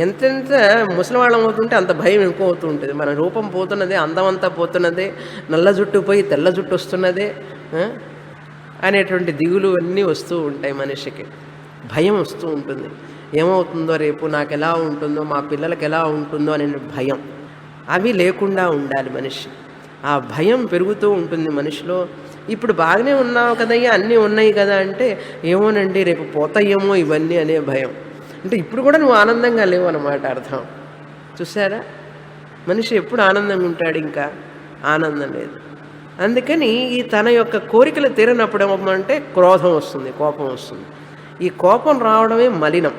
ఎంతెంత ముసలివాళ్ళం అవుతుంటే అంత భయం ఎక్కువ అవుతూ ఉంటుంది. మన రూపం పోతున్నదే, అందమంతా పోతున్నదే, నల్ల జుట్టు పోయి తెల్ల జుట్టు వస్తున్నదే అనేటువంటి దిగులు అన్నీ వస్తూ ఉంటాయి. మనిషికి భయం వస్తూ ఉంటుంది. ఏమవుతుందో రేపు, నాకు ఎలా ఉంటుందో, మా పిల్లలకి ఎలా ఉంటుందో అనే భయం. అవి లేకుండా ఉండాలి మనిషి. ఆ భయం పెరుగుతూ ఉంటుంది మనిషిలో. ఇప్పుడు బాగానే ఉన్నావు కదయ్యా, అన్నీ ఉన్నాయి కదా అంటే, ఏమోనండి రేపు పోతాయేమో ఇవన్నీ అనే భయం. అంటే ఇప్పుడు కూడా నువ్వు ఆనందంగా లేవు అన్నమాట అర్థం. చూసారా? మనిషి ఎప్పుడు ఆనందంగా ఉంటాడు? ఇంకా ఆనందం లేదు. అందుకని ఈ తన యొక్క కోరికలు తీరనప్పుడు ఏమంటే క్రోధం వస్తుంది, కోపం వస్తుంది. ఈ కోపం రావడమే మలినం,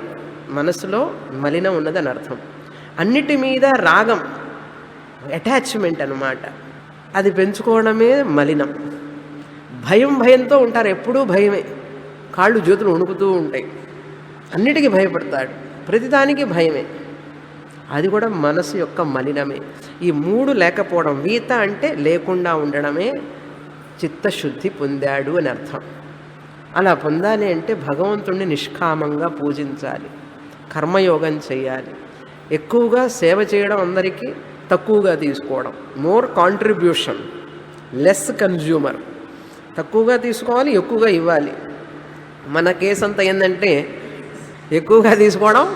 మనసులో మలినం ఉన్నదని అర్థం. అన్నిటి మీద రాగం, అటాచ్మెంట్ అన్నమాట, అది పెంచుకోవడమే మలినం. భయంతో ఉంటారు, ఎప్పుడూ భయమే, కాళ్ళు చేతులు వణుకుతూ ఉంటాయి, అన్నిటికీ భయపడతాడు, ప్రతిదానికి భయమే, అది కూడా మనసు యొక్క మలినమే. ఈ మూడు లేకపోవడం, వీత అంటే లేకుండా ఉండడమే చిత్తశుద్ధి పొందాడు అని అర్థం. అలా పొందాలి అంటే భగవంతుణ్ణి నిష్కామంగా పూజించాలి, కర్మయోగం చేయాలి, ఎక్కువగా సేవ చేయడం, అందరికీ తక్కువగా తీసుకోవడం, మోర్ కాంట్రిబ్యూషన్ లెస్ కన్జ్యూమర్. తక్కువగా తీసుకోవాలి, ఎక్కువగా ఇవ్వాలి. మన కేసు అంతా ఏంటంటే ఎక్కువగా తీసుకోవడం,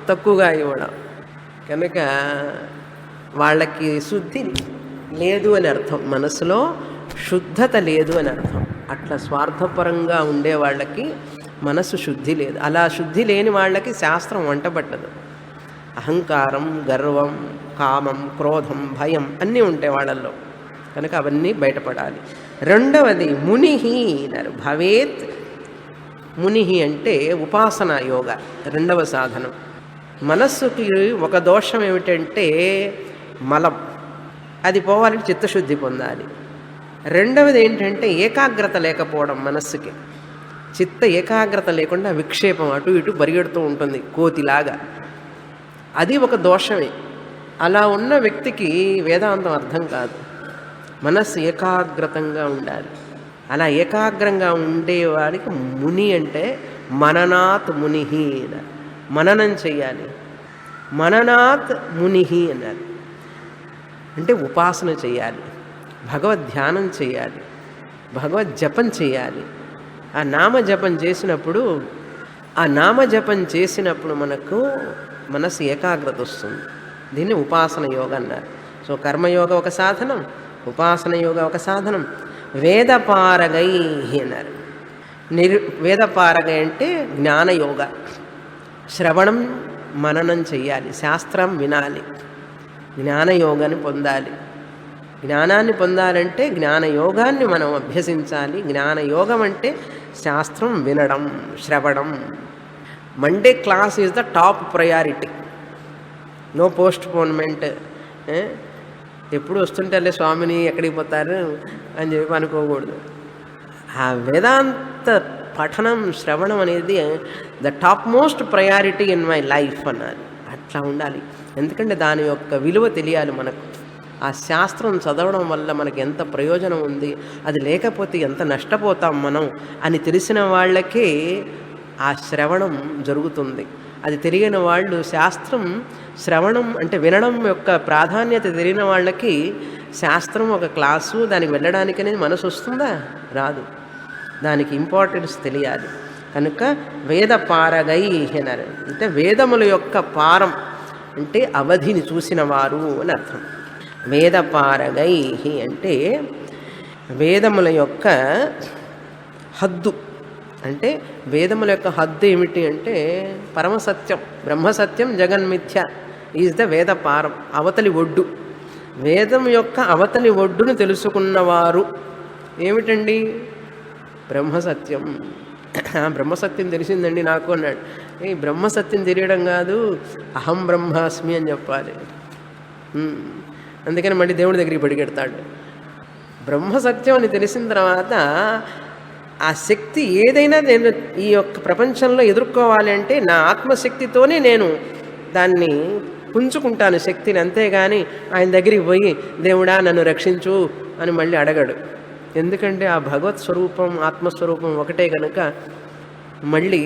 తక్కువగా ఇవ్వడం. కనుక వాళ్ళకి శుద్ధి లేదు అని అర్థం, మనసులో శుద్ధత లేదు అని అర్థం. అట్లా స్వార్థపరంగా ఉండే వాళ్ళకి మనసు శుద్ధి లేదు. అలా శుద్ధి లేని వాళ్ళకి శాస్త్రం వంటపట్టదు. అహంకారం, గర్వం, కామం, క్రోధం, భయం అన్నీ ఉంటాయి వాళ్ళల్లో. కనుక అవన్నీ బయటపడాలి. రెండవది మునిహి అన్నారు. భవేత్ మునిహి అంటే ఉపాసన యోగ, రెండవ సాధనం. మనస్సుకి ఒక దోషం ఏమిటంటే మలం, అది పోవాలంటే చిత్తశుద్ధి పొందాలి. రెండవది ఏంటంటే ఏకాగ్రత లేకపోవడం, మనస్సుకి చిత్త ఏకాగ్రత లేకుండా విక్షేపం, అటు ఇటు పరిగెడుతూ ఉంటుంది కోతిలాగా, అది ఒక దోషమే. అలా ఉన్న వ్యక్తికి వేదాంతం అర్థం కాదు. మనస్సు ఏకాగ్రతంగా ఉండాలి. అలా ఏకాగ్రంగా ఉండేవాడికి ముని అంటే మననాత్ మునిహి అన్నారు. మననం చెయ్యాలి. మననాత్ మునిహి అన్నారు అంటే ఉపాసన చేయాలి, భగవద్ ధ్యానం చేయాలి, భగవద్ జపం చేయాలి. ఆ నామజపం చేసినప్పుడు మనకు మనసు ఏకాగ్రత వస్తుంది. దీన్ని ఉపాసన యోగ అన్నారు. సో కర్మయోగ ఒక సాధనం, ఉపాసన యోగ ఒక సాధనం. వేదపారగై అన్నారు. వేదపారగై అంటే జ్ఞానయోగ. శ్రవణం మననం చెయ్యాలి, శాస్త్రం వినాలి, జ్ఞానయోగాన్ని పొందాలి. జ్ఞానాన్ని పొందాలంటే జ్ఞానయోగాన్ని మనం అభ్యసించాలి. జ్ఞానయోగం అంటే శాస్త్రం వినడం, శ్రవణం. Monday class is the top priority, no postponement. ఎప్పుడు వస్తుంటారులే స్వామిని, ఎక్కడికి పోతారు అని చెప్పి అనుకోకూడదు. ఆ వేదాంత పఠనం, శ్రవణం అనేది the top most priority in my life అన్నారు. అట్లా ఉండాలి. ఎందుకంటే దాని యొక్క విలువ తెలియాలి మనకు. ఆ శాస్త్రం చదవడం వల్ల మనకి ఎంత ప్రయోజనం ఉంది, అది లేకపోతే ఎంత నష్టపోతాం మనం అని తెలిసిన వాళ్ళకే ఆ శ్రవణం జరుగుతుంది. అది తెలియని వాళ్ళు, శాస్త్రం శ్రవణం అంటే వినడం యొక్క ప్రాధాన్యత తెలియని వాళ్ళకి శాస్త్రం ఒక క్లాసు, దానికి వెళ్ళడానికి అనేది మనసు వస్తుందా? రాదు. దానికి ఇంపార్టెన్స్ తెలియాలి. కనుక వేద పారగై అన్నారు. అంటే వేదముల యొక్క పారం అంటే అవధిని చూసిన వారు అని అర్థం. వేద పారగై అంటే వేదముల యొక్క హద్దు. అంటే వేదముల యొక్క హద్దు ఏమిటి అంటే పరమసత్యం, బ్రహ్మసత్యం, జగన్మిథ్య ఈజ్ ద వేద పారం, అవతలి ఒడ్డు. వేదం యొక్క అవతలి ఒడ్డును తెలుసుకున్నవారు ఏమిటండి? బ్రహ్మసత్యం. బ్రహ్మసత్యం తెలిసిందండి నాకు అన్నాడు. ఏ బ్రహ్మసత్యం తెలియడం కాదు, అహం బ్రహ్మాస్మి అని చెప్పాలి. అందుకని మళ్ళీ దేవుడి దగ్గరికి పడిగెడతాడు. బ్రహ్మసత్యం అని తెలిసిన తర్వాత ఆ శక్తి ఏదైనా నేను ఈ యొక్క ప్రపంచంలో ఎదుర్కోవాలి అంటే నా ఆత్మశక్తితోనే నేను దాన్ని పుంజుకుంటాను శక్తిని. అంతేగాని ఆయన దగ్గరికి పోయి దేవుడా నన్ను రక్షించు అని మళ్ళీ అడగడు. ఎందుకంటే ఆ భగవత్ స్వరూపం, ఆత్మస్వరూపం ఒకటే కనుక మళ్ళీ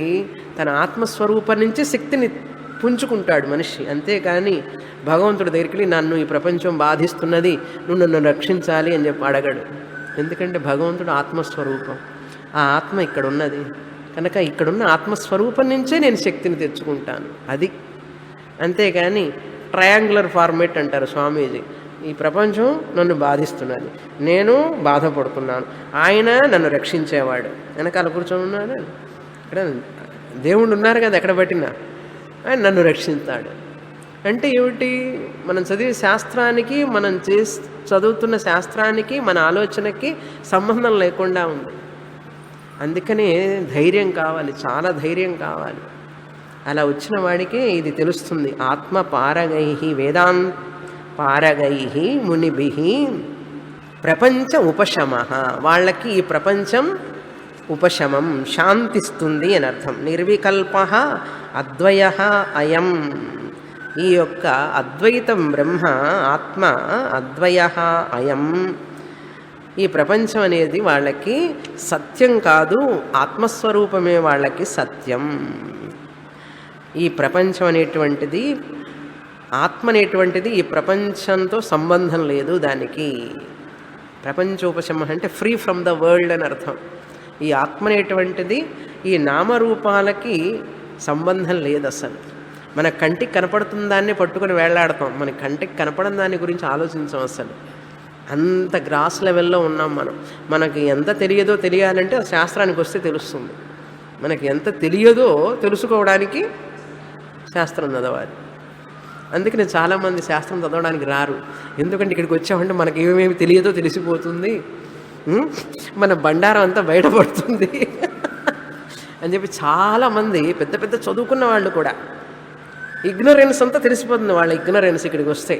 తన ఆత్మస్వరూపం నుంచి శక్తిని పుంజుకుంటాడు మనిషి. అంతేకాని భగవంతుడి దగ్గరికి వెళ్ళి నన్ను ఈ ప్రపంచం బాధిస్తున్నది, నువ్వు నన్ను రక్షించాలి అని చెప్పి అడగడు. ఎందుకంటే భగవంతుడు ఆత్మస్వరూపం, ఆ ఆత్మ ఇక్కడ ఉన్నది కనుక ఇక్కడున్న ఆత్మస్వరూపం నుంచే నేను శక్తిని తెచ్చుకుంటాను. అది అంతేకాని ట్రయాంగులర్ ఫార్మేట్ అంటారు స్వామీజీ. ఈ ప్రపంచం నన్ను బాధిస్తున్నది, నేను బాధపడుతున్నాను, ఆయన నన్ను రక్షించేవాడు. వెనకాల కూర్చొని ఉన్నాడు, ఇక్కడ దేవుడు ఉన్నారు కదా, ఎక్కడ పట్టినా ఆయన నన్ను రక్షిస్తాడు. అంటే ఏమిటి? మనం చదివే శాస్త్రానికి, మనం చదువుతున్న శాస్త్రానికి, మన ఆలోచనకి సంబంధం లేకుండా ఉంది. అందుకనే ధైర్యం కావాలి, చాలా ధైర్యం కావాలి. అలా వచ్చిన వాడికి ఇది తెలుస్తుంది. ఆత్మ పారగై వేదాంత పారగై మునిభి ప్రపంచ ఉపశమ, వాళ్ళకి ఈ ప్రపంచం ఉపశమం శాంతిస్తుంది అని అర్థం. నిర్వికల్ప అద్వయ అయం, ఈ యొక్క అద్వైతం బ్రహ్మ ఆత్మ అద్వయ అయం, ఈ ప్రపంచం అనేది వాళ్ళకి సత్యం కాదు, ఆత్మస్వరూపమే వాళ్ళకి సత్యం. ఈ ప్రపంచం అనేటువంటిది, ఆత్మ అనేటువంటిది ఈ ప్రపంచంతో సంబంధం లేదు దానికి. ప్రపంచోపశమం అంటే ఫ్రీ ఫ్రమ్ ద వరల్డ్ అని అర్థం. ఈ ఆత్మ అనేటువంటిది ఈ నామరూపాలకి సంబంధం లేదు అసలు. మన కంటికి కనపడుతున్న దాన్ని పట్టుకొని వేళ్లాడతాం, మన కంటికి కనపడని దాని గురించి ఆలోచించాం అసలు. అంత గ్రాస్ లెవెల్లో ఉన్నాం మనం. మనకి ఎంత తెలియదో తెలియాలంటే శాస్త్రానికి వస్తే తెలుస్తుంది. మనకి ఎంత తెలియదో తెలుసుకోవడానికి శాస్త్రం చదవాలి. అందుకని చాలామంది శాస్త్రం చదవడానికి రారు. ఎందుకంటే ఇక్కడికి వచ్చామంటే మనకి ఏమేమి తెలియదో తెలిసిపోతుంది, మన బండారం అంతా బయటపడుతుంది అని చెప్పి చాలామంది పెద్ద పెద్ద చదువుకున్న వాళ్ళు కూడా ఇగ్నరెన్స్ అంతా తెలిసిపోతుంది వాళ్ళ ఇగ్నరెన్స్ ఇక్కడికి వస్తే.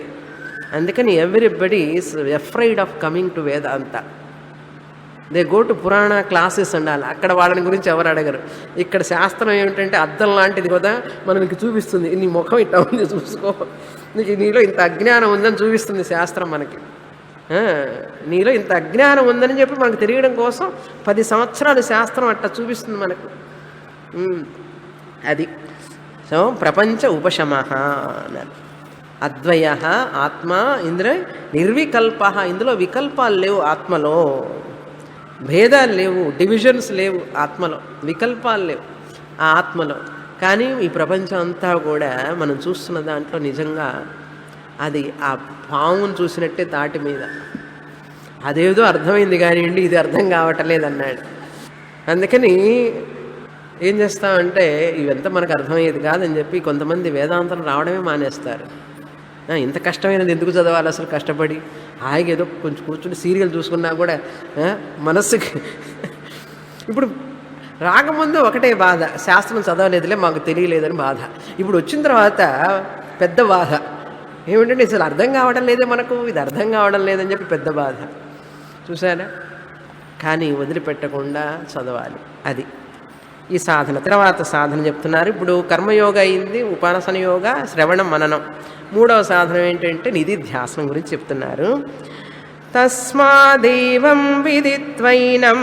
అందుకని everybody is afraid of coming to Vedanta. They go to పురాణ క్లాసెస్ ఉండాలి, అక్కడ వాళ్ళని గురించి ఎవరు అడగరు. ఇక్కడ శాస్త్రం ఏమిటంటే అద్దం లాంటిది కదా, మనకి చూపిస్తుంది, నీ ముఖం ఇట్లా ఉంది చూసుకో, నీలో ఇంత అజ్ఞానం ఉందని చూపిస్తుంది శాస్త్రం మనకి. నీలో ఇంత అజ్ఞానం ఉందని చెప్పి మనకు తెలియడం కోసం 10 సంవత్సరాలు శాస్త్రం అట్లా చూపిస్తుంది మనకు. అది సో ప్రపంచ ఉపశమ అన్నారు. అద్వయ ఆత్మ ఇందులో నిర్వికల్ప, ఇందులో వికల్పాలు లేవు ఆత్మలో, భేదాలు లేవు, డివిజన్స్ లేవు ఆత్మలో, వికల్పాలు లేవు ఆ ఆత్మలో. కానీ ఈ ప్రపంచం అంతా కూడా మనం చూస్తున్న దాంట్లో నిజంగా అది ఆ పామును చూసినట్టే తాటి మీద. అదేదో అర్థమైంది కానివ్వండి, ఇది అర్థం కావట్లేదు అన్నాడు. అందుకని ఏం చేస్తామంటే ఇవంతా మనకు అర్థమయ్యేది కాదని చెప్పి కొంతమంది వేదాంతం రావడమే మానేస్తారు. ఇంత కష్టమైనది ఎందుకు చదవాలి అసలు, కష్టపడి హాయిగా ఏదో కొంచెం కూర్చుని సీరియల్ చూసుకున్నా కూడా మనస్సుకి. ఇప్పుడు రాకముందు ఒకటే బాధ, శాస్త్రం చదవలేదులే మాకు తెలియలేదని బాధ. ఇప్పుడు వచ్చిన తర్వాత పెద్ద బాధ ఏమిటంటే అసలు అర్థం కావడం లేదే మనకు, ఇది అర్థం కావడం లేదని చెప్పి పెద్ద బాధ. చూసారా? కానీ వదిలిపెట్టకుండా చదవాలి. అది ఈ సాధన. తర్వాత సాధన చెప్తున్నారు. ఇప్పుడు కర్మయోగ అయింది, ఉపాసన యోగ, శ్రవణం, మననం. 3వ సాధన ఏంటంటే నిధిధ్యాసనం గురించి చెప్తున్నారు. తస్మాదేవం విదిత్వైనం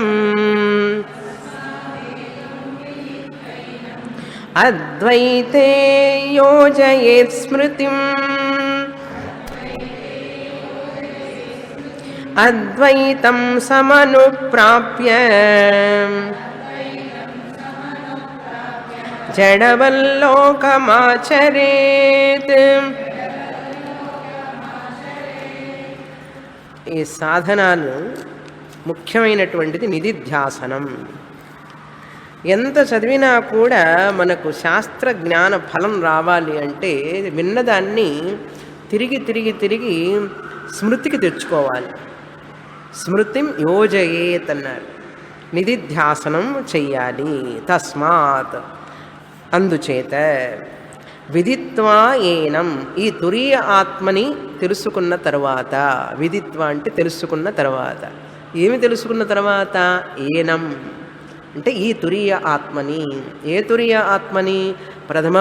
అద్వైతే యోజయేత్ స్మృతిం అద్వైతం సమనుప్రాప్య జడవల్లోకమాచరేత్. ఈ సాధనాలు ముఖ్యమైనటువంటిది నిధిధ్యాసనం. ఎంత చదివినా కూడా మనకు శాస్త్ర జ్ఞాన ఫలం రావాలి అంటే విన్నదాన్ని తిరిగి తిరిగి తిరిగి స్మృతికి తెచ్చుకోవాలి. స్మృతిం యోజయేత్ అన్నారు. నిధిధ్యాసనం చెయ్యాలి. తస్మాత్ అందుచేత విదిత్వా ఏనం, ఈ తురీయ ఆత్మని తెలుసుకున్న తర్వాత, విదిత్వ అంటే తెలుసుకున్న తర్వాత, ఏమి తెలుసుకున్న తర్వాత, ఏనం అంటే ఈ తురీయ ఆత్మని. ఏ తురీయ ఆత్మని? ప్రథమ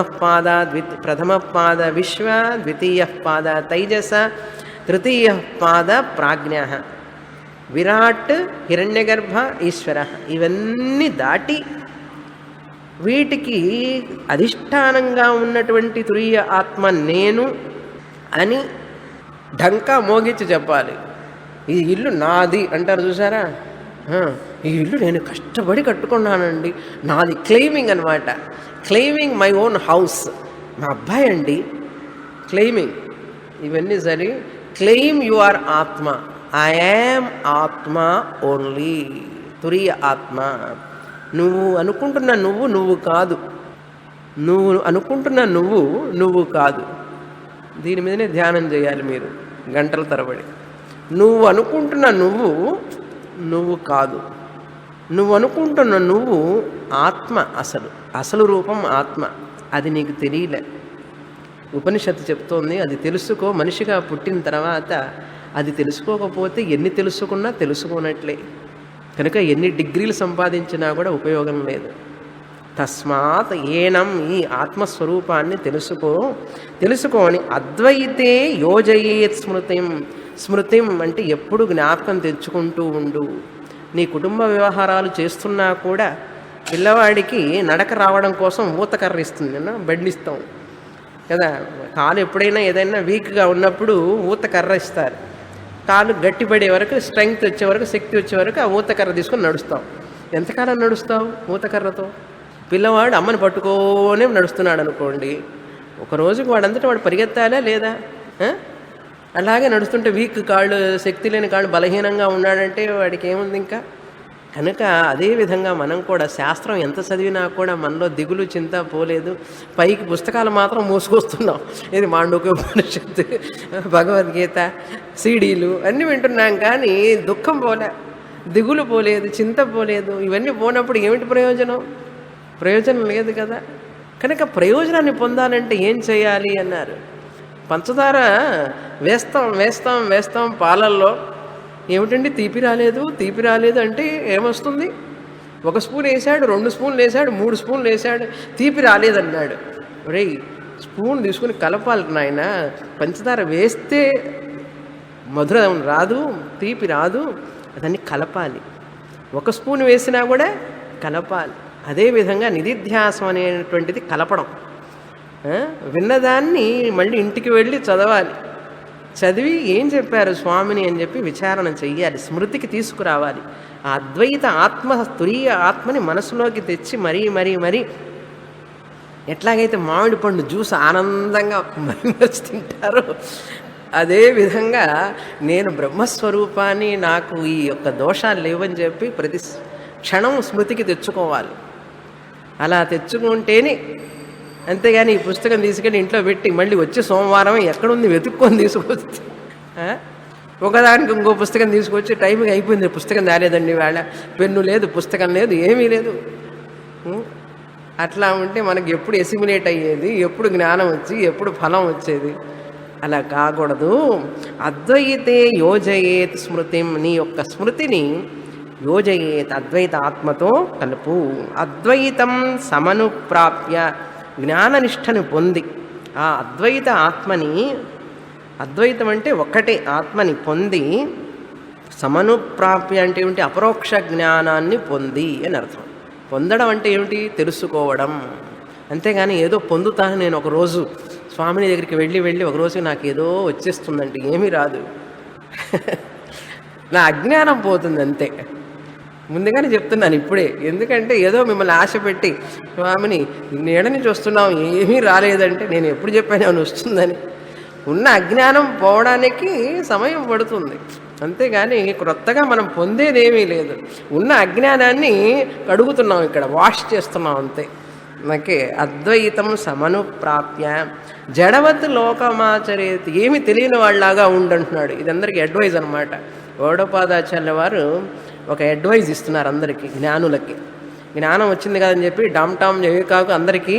పాద విశ్వ, ద్వితీయ పాద తైజస, తృతీయ పాద ప్రాజ్ఞ, విరాట్, హిరణ్యగర్భ, ఈశ్వర, ఇవన్నీ దాటి వీటికి అధిష్టానంగా ఉన్నటువంటి తురీయ ఆత్మ నేను అని ఢంకా మోగించి చెప్పాలి. ఈ ఇల్లు నాది అంటారు చూసారా, ఈ ఇల్లు నేను కష్టపడి కట్టుకున్నానండి, నాది. క్లెయిమింగ్ అనమాట. Claiming my own house. మా అబ్బాయి అండి, క్లెయిమింగ్. ఇవన్నీ సరే, క్లెయిమ్ యు ఆర్ ఆత్మ. ఐ యామ్ ఆత్మ ఓన్లీ. తురీయ ఆత్మ. నువ్వు అనుకుంటున్న నువ్వు కాదు. నువ్వు అనుకుంటున్న నువ్వు కాదు. దీని మీదనే ధ్యానం చేయాలి మీరు గంటల తరబడి. నువ్వు అనుకుంటున్న నువ్వు కాదు. నువ్వు అనుకుంటున్న నువ్వు ఆత్మ, అసలు రూపం ఆత్మ. అది నీకు తెలియలే. ఉపనిషత్తు చెప్తోంది, అది తెలుసుకో. మనిషిగా పుట్టిన తర్వాత అది తెలుసుకోకపోతే ఎన్ని తెలుసుకున్నా తెలుసుకోనట్లే. కనుక ఎన్ని డిగ్రీలు సంపాదించినా కూడా ఉపయోగం లేదు. తస్మాత్ ఏనం, ఈ ఆత్మస్వరూపాన్ని తెలుసుకొని అద్వైతే యోజయేత్ స్మృతిం. స్మృతిం అంటే ఎప్పుడు జ్ఞాపకం తెచ్చుకుంటూ ఉండు. నీ కుటుంబ వ్యవహారాలు చేస్తున్నా కూడా పిల్లవాడికి నడక రావడం కోసం ఊతకర్ర ఇస్తుంది, బెడ్నిస్తాం కదా. కాలు ఎప్పుడైనా ఏదైనా వీక్గా ఉన్నప్పుడు ఊతకర్ర ఇస్తారు. కాలు గట్టిపడే వరకు, స్ట్రెంగ్త్ వచ్చే వరకు, శక్తి వచ్చే వరకు ఆ ఊతకర్ర తీసుకొని నడుస్తాం. ఎంతకాలం నడుస్తావు ఊతకర్రతో? పిల్లవాడు అమ్మని పట్టుకోనే నడుస్తున్నాడు అనుకోండి, ఒక రోజుకి వాడంతటా వాడు పరిగెత్తాలా లేదా? అలాగే నడుస్తుంటే వీక్ కాళ్ళు, శక్తి లేని కాళ్ళు, బలహీనంగా ఉన్నాడంటే వాడికి ఏముంది ఇంకా? కనుక అదేవిధంగా మనం కూడా శాస్త్రం ఎంత చదివినా కూడా మనలో దిగులు చింత పోలేదు. పైకి పుస్తకాలు మాత్రం మోసుకొస్తున్నాం. ఇది మాండూక్య ఉపనిషత్తు, భగవద్గీత, సీడీలు అన్నీ వింటున్నాం, కానీ దుఃఖం పోలే, దిగులు పోలేదు, చింత పోలేదు. ఇవన్నీ పోనప్పుడు ఏమిటి ప్రయోజనం? ప్రయోజనం లేదు కదా. కనుక ప్రయోజనాన్ని పొందాలంటే ఏం చేయాలి అన్నారు. పంచదార వేస్తాం వేస్తాం వేస్తాం పాలల్లో, ఏమిటండి తీపి రాలేదు అంటే ఏమొస్తుంది? 1 స్పూన్ వేసాడు, 2 స్పూన్లు వేసాడు, 3 స్పూన్లు వేసాడు, తీపి రాలేదన్నాడు. ఒరేయ్, స్పూన్ తీసుకుని కలపాలి నాయన. పంచదార వేస్తే మధురం రాదు, తీపి రాదు, దాన్ని కలపాలి. 1 స్పూన్ వేసినా కూడా కలపాలి. అదేవిధంగా నిధిధ్యాసం అనేటువంటిది కలపడం. విన్నదాన్ని మళ్ళీ ఇంటికి వెళ్ళి చదవాలి. చదివి ఏం చెప్పారు స్వామిని అని చెప్పి విచారణ చెయ్యాలి, స్మృతికి తీసుకురావాలి. ఆ అద్వైత ఆత్మ, తురీయ ఆత్మని మనసులోకి తెచ్చి మరీ ఎట్లాగైతే మామిడి పండు జ్యూస్ ఆనందంగా మరిచి తింటారో అదేవిధంగా నేను బ్రహ్మస్వరూపాన్ని, నాకు ఈ యొక్క దోషాలు లేవని చెప్పి ప్రతి క్షణం స్మృతికి తెచ్చుకోవాలి. అలా తెచ్చుకుంటేనే, అంతేగాని ఈ పుస్తకం తీసుకెళ్ళి ఇంట్లో పెట్టి మళ్ళీ వచ్చే సోమవారం ఎక్కడుంది వెతుక్కొని తీసుకొచ్చి ఒకదానికి ఇంకో పుస్తకం తీసుకొచ్చి టైంకి అయిపోయింది, పుస్తకం రాలేదండి వేళ, పెన్ను లేదు, పుస్తకం లేదు, ఏమీ లేదు. అట్లా ఉంటే మనకి ఎప్పుడు ఎసిమిలేట్ అయ్యేది, ఎప్పుడు జ్ఞానం వచ్చి ఎప్పుడు ఫలం వచ్చేది? అలా కాకూడదు. అద్వైతే యోజయేత్ స్మృతిం, నీ యొక్క స్మృతిని యోజయేత్ అద్వైత ఆత్మతో కలుపు. అద్వైతం సమనుప్రాప్య, జ్ఞాననిష్టను పొంది ఆ అద్వైత ఆత్మని, అద్వైతం అంటే ఒక్కటే ఆత్మని పొంది, సమనుప్రాప్య అంటే ఏమిటి? అపరోక్ష జ్ఞానాన్ని పొంది అని అర్థం. పొందడం అంటే ఏమిటి? తెలుసుకోవడం. అంతేగాని ఏదో పొందుతాను నేను ఒకరోజు స్వామిని దగ్గరికి వెళ్ళి ఒకరోజు నాకు ఏదో వచ్చేస్తుందంటే ఏమీ రాదు. నా అజ్ఞానం పోతుంది అంతే. ముందుగానే చెప్తున్నాను ఇప్పుడే, ఎందుకంటే ఏదో మిమ్మల్ని ఆశ పెట్టి స్వామిని నీడని చూస్తున్నాం ఏమీ రాలేదంటే నేను ఎప్పుడు చెప్పాను అని వస్తుందని. ఉన్న అజ్ఞానం పోవడానికి సమయం పడుతుంది, అంతేగాని క్రొత్తగా మనం పొందేదేమీ లేదు. ఉన్న అజ్ఞానాన్ని కడుగుతున్నాం, ఇక్కడ వాష్ చేస్తున్నాం అంతే. నాకే అద్వైతం సమనుప్రాప్య జడవత్ లోకమాచరేతి, ఏమి తెలియని వాళ్ళలాగా ఉండంటున్నాడు. ఇది అందరికీ అడ్వైజ్ అనమాట. గౌడపాదాచార్య వారు ఒక అడ్వైజ్ ఇస్తున్నారు అందరికీ, జ్ఞానులకి. జ్ఞానం వచ్చింది కదని చెప్పి డామ్ కాకు అందరికీ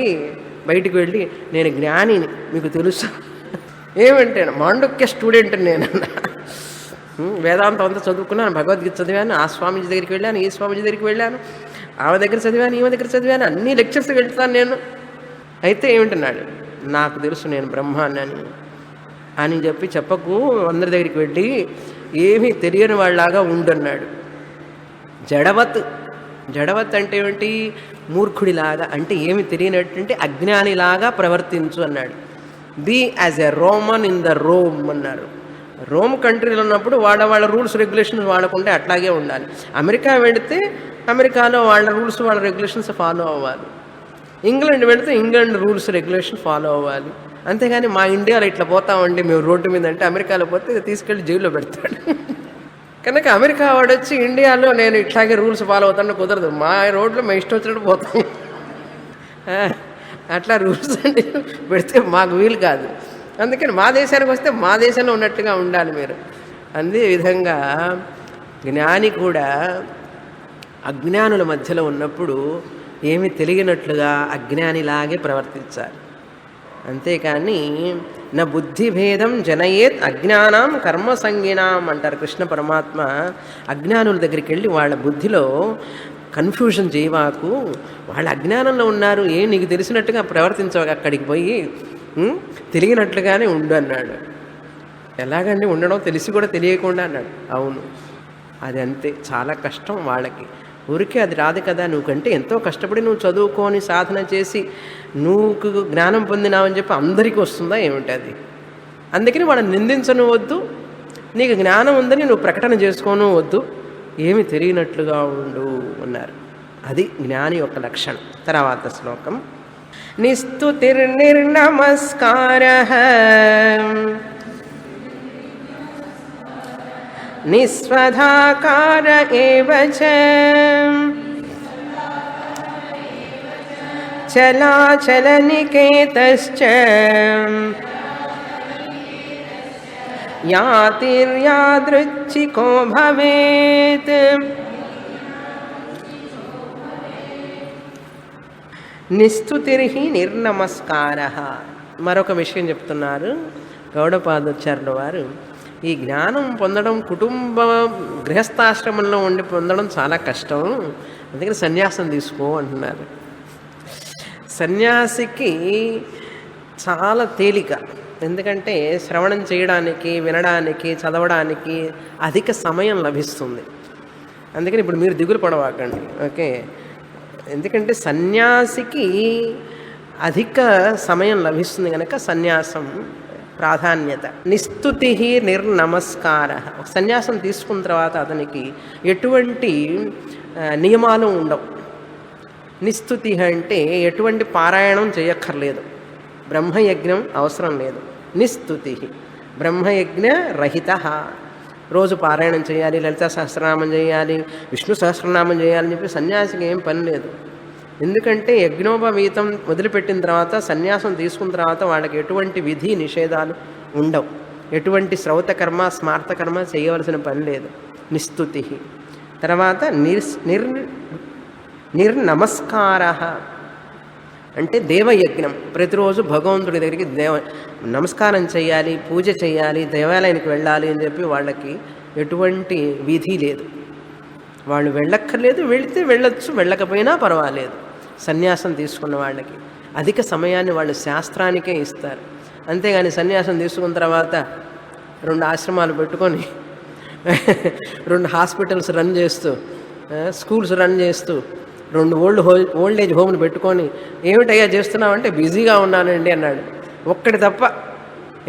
బయటికి వెళ్ళి నేను జ్ఞానిని మీకు తెలుసు ఏమంటే మాండుక్య స్టూడెంట్ నేను, వేదాంతం అంతా చదువుకున్నాను, భగవద్గీత చదివాను, ఆ స్వామీజీ దగ్గరికి వెళ్ళాను, ఈ స్వామీజీ దగ్గరికి వెళ్ళాను, ఆమె దగ్గర చదివాను, ఈమె దగ్గర చదివాను, అన్ని లెక్చర్స్కి వెళ్తాను నేను. అయితే ఏమిటన్నాడు? నాకు తెలుసు నేను బ్రహ్మాన్ని అని చెప్పి చెప్పకు, అందరి దగ్గరికి వెళ్ళి ఏమీ తెలియని వాళ్ళలాగా ఉండన్నాడు. జడవత్ అంటే ఏమిటి? మూర్ఖుడిలాగా, అంటే ఏమి తెలియనట్టుంటే అజ్ఞానిలాగా ప్రవర్తించు అన్నాడు. Be as a Roman in the Rome అన్నారు. రోమ్ కంట్రీలో ఉన్నప్పుడు వాళ్ళ రూల్స్ రెగ్యులేషన్స్ వాడకుంటే అట్లాగే ఉండాలి. అమెరికా వెళితే అమెరికాలో వాళ్ళ రూల్స్ వాళ్ళ రెగ్యులేషన్స్ ఫాలో అవ్వాలి. ఇంగ్లాండ్ వెళితే ఇంగ్లాండ్ రూల్స్ రెగ్యులేషన్ ఫాలో అవ్వాలి. అంతేగాని మా ఇండియాలో ఇట్లా పోతామండి మేము రోడ్డు మీద అంటే అమెరికాలో పోతే తీసుకెళ్ళి జైల్లో పెడతాడు. కనుక అమెరికా వాడు వచ్చి ఇండియాలో నేను ఇట్లాగే రూల్స్ ఫాలో అవుతాను కుదరదు, మా రోడ్లో మేము ఇష్టం వచ్చినట్టు పోతాం. అట్లా రూల్స్ అంటే పెడితే మాకు వీలు కాదు. అందుకని మా దేశానికి వస్తే మా దేశంలో ఉన్నట్టుగా ఉండాలి మీరు. అదే విధంగా జ్ఞాని కూడా అజ్ఞానుల మధ్యలో ఉన్నప్పుడు ఏమి తెలియనట్లుగా అజ్ఞానిలాగే ప్రవర్తించాలి. అంతేకాని నా బుద్ధిభేదం జనయేత్ అజ్ఞానం కర్మసంగినాం అంటారు కృష్ణ పరమాత్మ. అజ్ఞానుల దగ్గరికి వెళ్ళి వాళ్ళ బుద్ధిలో కన్ఫ్యూజన్ చేయవాకు, వాళ్ళ అజ్ఞానంలో ఉన్నారు, నీకు తెలిసినట్టుగా ప్రవర్తించవు, అక్కడికి పోయి తెలియనట్లుగానే ఉండు అన్నాడు. ఎలాగండి ఉండడం, తెలిసి కూడా తెలియకుండా అన్నాడు. అవును, అది అంతే, చాలా కష్టం వాళ్ళకి. ఊరికే అది రాదు కదా, నువ్వుకంటే ఎంతో కష్టపడి నువ్వు చదువుకొని సాధన చేసి నువ్వు జ్ఞానం పొందినావని చెప్పి అందరికీ వస్తుందా ఏమిటి అది? అందుకని వాళ్ళని నిందించను వద్దు, నీకు జ్ఞానం ఉందని నువ్వు ప్రకటన చేసుకోను వద్దు, ఏమి తెలియనట్లుగా ఉండు అన్నారు. అది జ్ఞాని యొక్క లక్షణం. తర్వాత శ్లోకం. నిస్తుతిర్నిర్నమస్కారః నిస్వధాకార ఏవ చ చలాచలనికేతశ్చ యాతిర్యాదృచ్ఛికో భవేత్. నిస్తుతిర్హి నిర్నమస్కారః. మరొక విషయం చెప్తున్నారు గౌడపాదాచార్యుల వారు. ఈ జ్ఞానం పొందడం కుటుంబ గృహస్థాశ్రమంలో ఉండి పొందడం చాలా కష్టం, అందుకని సన్యాసం తీసుకో అంటున్నారు. సన్యాసికి చాలా తేలిక, ఎందుకంటే శ్రవణం చేయడానికి, వినడానికి, చదవడానికి అధిక సమయం లభిస్తుంది. అందుకని ఇప్పుడు మీరు దిగులు పడవాకండి, ఓకే? ఎందుకంటే సన్యాసికి అధిక సమయం లభిస్తుంది కనుక సన్యాసం ప్రాధాన్యత. నిస్తుతి నిర్నమస్కార. సన్యాసం తీసుకున్న తర్వాత అతనికి ఎటువంటి నియమాలు ఉండవు. నిస్తుతి అంటే ఎటువంటి పారాయణం చేయక్కర్లేదు, బ్రహ్మయజ్ఞం అవసరం లేదు. నిస్తుతి బ్రహ్మయజ్ఞ రహిత. రోజు పారాయణం చేయాలి, లలితా సహస్రనామం చేయాలి, విష్ణు సహస్రనామం చేయాలని చెప్పి సన్యాసికి ఏం పని లేదు. ఎందుకంటే యజ్ఞోపవీతం వదిలిపెట్టిన తర్వాత, సన్యాసం తీసుకున్న తర్వాత వాళ్ళకి ఎటువంటి విధి నిషేధాలు ఉండవు, ఎటువంటి శ్రౌతకర్మ స్మార్తకర్మ చేయవలసిన పని లేదు. నిస్తుతి. తర్వాత నిర్నమస్కార అంటే దేవయజ్ఞం. ప్రతిరోజు భగవంతుడి దగ్గరికి నమస్కారం చేయాలి, పూజ చేయాలి, దేవాలయానికి వెళ్ళాలి అని చెప్పి వాళ్ళకి ఎటువంటి విధి లేదు. వాళ్ళు వెళ్ళక్కర్లేదు, వెళితే వెళ్ళొచ్చు, వెళ్ళకపోయినా పర్వాలేదు. సన్యాసం తీసుకున్న వాళ్ళకి అధిక సమయాన్ని వాళ్ళు శాస్త్రానికే ఇస్తారు. అంతేగాని సన్యాసం తీసుకున్న తర్వాత 2 ఆశ్రమాలు పెట్టుకొని 2 హాస్పిటల్స్ రన్ చేస్తూ, స్కూల్స్ రన్ చేస్తూ, 2 ఓల్డ్ ఏజ్ హోమ్లు పెట్టుకొని ఏమిటయ్యా చేస్తున్నామంటే బిజీగా ఉన్నానండి అన్నాడు. ఒక్కటి తప్ప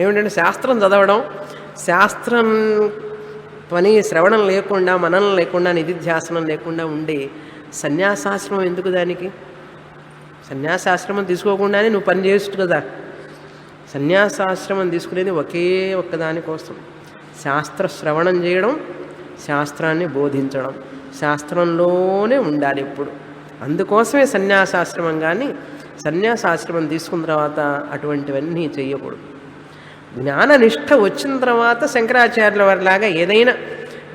ఏమిటంటే శాస్త్రం చదవడం, శాస్త్రం పని శ్రవణం లేకుండా, మననం లేకుండా, నిధిధ్యాసనం లేకుండా ఉండే సన్యాసాశ్రమం ఎందుకు? దానికి సన్యాసాశ్రమం తీసుకోకుండానే నువ్వు పని చేయొచ్చు కదా. సన్యాసాశ్రమం తీసుకునేది ఒకే ఒక్కదాని కోసం, శాస్త్ర శ్రవణం చేయడం, శాస్త్రాన్ని బోధించడం, శాస్త్రంలోనే ఉండాలి ఎప్పుడు. అందుకోసమే సన్యాసాశ్రమం. కానీ సన్యాసాశ్రమం తీసుకున్న తర్వాత అటువంటివన్నీ చేయకూడదు. జ్ఞాననిష్ట వచ్చిన తర్వాత శంకరాచార్యుల వారిలాగా ఏదైనా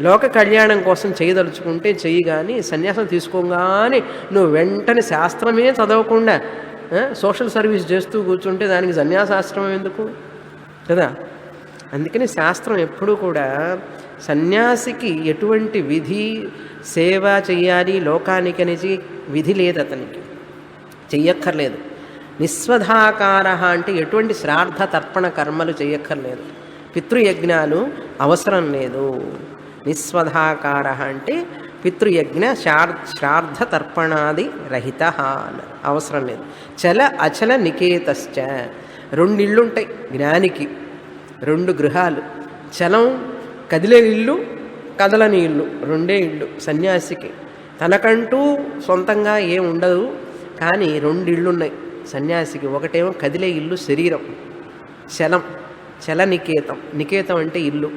లోక కళ్యాణం కోసం చేయదలుచుకుంటే చెయ్యి, కానీ సన్యాసం తీసుకోగానే నువ్వు వెంటనే శాస్త్రమే చదవకుండా సోషల్ సర్వీస్ చేస్తూ కూర్చుంటే దానికి సన్యాసాశ్రమం ఎందుకు కదా. అందుకని శాస్త్రం ఎప్పుడూ కూడా సన్యాసికి ఎటువంటి విధి, సేవ చెయ్యాలి లోకానికి అనేది విధి లేదు, అతనికి చెయ్యక్కర్లేదు. నిస్వధాకార అంటే ఎటువంటి శ్రాద్ధ తర్పణ కర్మలు చేయక్కర్లేదు, పితృయజ్ఞాలు అవసరం లేదు. నిస్వధాకార అంటే పితృయజ్ఞ శ్రాద్ధ తర్పణాది రహిత అవసరం లేదు. చల అచల నికేతశ్చ. 2 ఇళ్ళుంటాయి జ్ఞానికి, 2 గృహాలు. చలం కదిలే ఇల్లు, కదలని ఇల్లు, 2 ఇళ్ళు సన్యాసికి. తనకంటూ సొంతంగా ఏం ఉండదు, కానీ 2 ఇళ్ళున్నాయి సన్యాసికి. ఒకటేమో కదిలే ఇల్లు శరీరం, చలం, చలనికేతం. నికేతం అంటే ఇల్లు,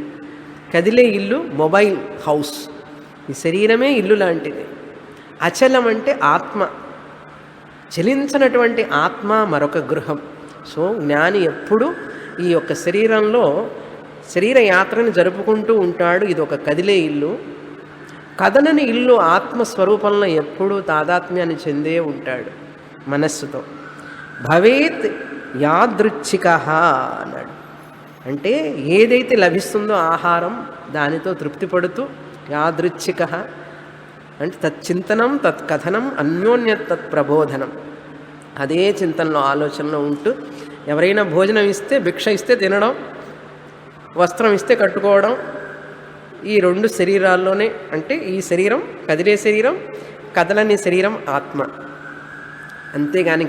కదిలే ఇల్లు మొబైల్ హౌస్. ఈ శరీరమే ఇల్లు లాంటిది. అచలం అంటే ఆత్మ, చలించినటువంటి ఆత్మ మరొక గృహం. సో జ్ఞాని ఎప్పుడు ఈ యొక్క శరీరంలో శరీర యాత్రని జరుపుకుంటూ ఉంటాడు. ఇది ఒక కదిలే ఇల్లు. కదలని ఇల్లు ఆత్మస్వరూపంలో ఎప్పుడూ తాదాత్మ్యాన్ని చెందే ఉంటాడు మనస్సుతో. భవేత్ యాదృచ్ఛిక అన్నాడు. అంటే ఏదైతే లభిస్తుందో ఆహారం దానితో తృప్తి పడుతూ, యాదృచ్ఛిక అంటే తచ్చింతనం తత్కథనం అన్యోన్య తత్ప్రబోధనం, అదే చింతనలో ఆలోచనలో ఉంటూ ఎవరైనా భోజనం ఇస్తే భిక్ష ఇస్తే తినడం, వస్త్రం ఇస్తే కట్టుకోవడం, ఈ రెండు శరీరాల్లోనే, అంటే ఈ శరీరం కదిలే శరీరం, కదలని శరీరం ఆత్మ. అంతేగాని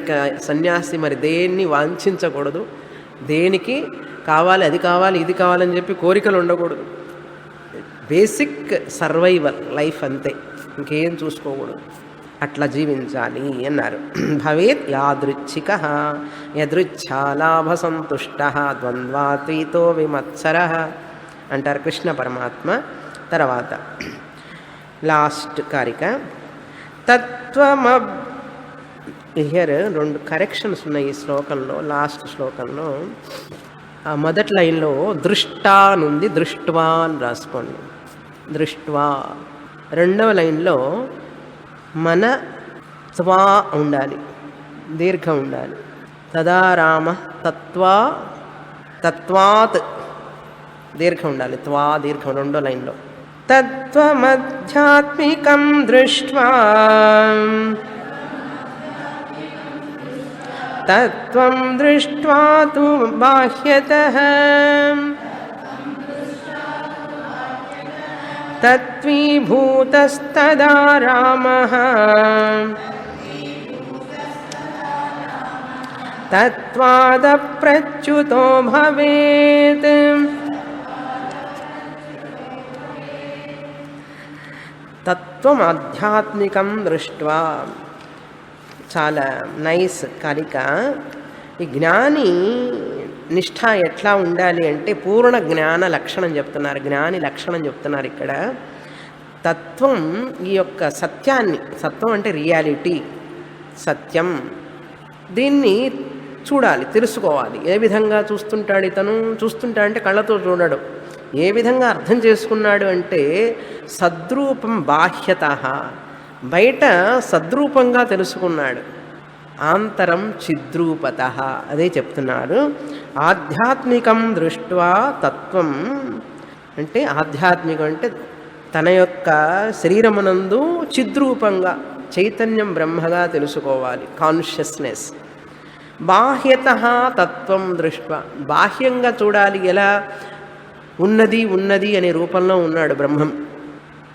సన్యాసి మరి దేన్ని వాంఛించకూడదు, దేనికి కావాలి అది కావాలి ఇది కావాలని చెప్పి కోరికలు ఉండకూడదు. బేసిక్ సర్వైవల్ లైఫ్ అంతే, ఇంకేం చూసుకోకూడదు, అట్లా జీవించాలి అన్నారు. భవేత్ యాదృచ్ఛిక యదృచ్ఛాలాభ సంతుష్ట ద్వంద్వాతీతో విమత్సర అంటారు కృష్ణ పరమాత్మ. తర్వాత లాస్ట్ కారిక హియర్ 2 కరెక్షన్స్ ఉన్నాయి ఈ శ్లోకంలో. లాస్ట్ శ్లోకంలో ఆ మొదటి లైన్లో దృష్టా నుండి దృష్ట్వా అని రాసుకోండి, దృష్ట్వా. రెండవ లైన్లో మన త్వా ఉండాలి, దీర్ఘం ఉండాలి. తదా రామ తత్వా, తత్వాత్ దీర్ఘం ఉండాలి, త్వా దీర్ఘం రెండో లైన్లో. తత్వమధ్యాత్మికం దృష్ట్వా తత్వం దృష్ట్వా తు బాహ్యతః తత్వీభూతస్తదా రామః తత్వాదప్రచ్యుతో భవేత్. తత్వం ఆధ్యాత్మికం దృష్ట్వా. చాలా నైస్ కారిక. ఈ జ్ఞాని నిష్ఠ ఎట్లా ఉండాలి అంటే పూర్ణ జ్ఞాన లక్షణం చెప్తున్నారు, జ్ఞాని లక్షణం చెప్తున్నారు ఇక్కడ. తత్వం ఈ యొక్క సత్యాన్ని, సత్వం అంటే రియాలిటీ, సత్యం, దీన్ని చూడాలి, తెలుసుకోవాలి. ఏ విధంగా చూస్తుంటాడు ఇతను? చూస్తుంటాడంటే కళ్ళతో చూడడు. ఏ విధంగా అర్థం చేసుకున్నాడు అంటే సద్రూపం బాహ్యత, బయట సద్రూపంగా తెలుసుకున్నాడు. ఆంతరం చిద్రూపత, అదే చెప్తున్నారు. ఆధ్యాత్మికం దృష్ట్వా తత్వం అంటే ఆధ్యాత్మికం అంటే తన యొక్క శరీరమునందు చిద్రూపంగా చైతన్యం బ్రహ్మగా తెలుసుకోవాలి, కాన్షియస్నెస్. బాహ్యత తత్వం దృష్ట్వా, బాహ్యంగా చూడాలి. ఎలా? ఉన్నది ఉన్నది అనే రూపంలో ఉన్నాడు బ్రహ్మం,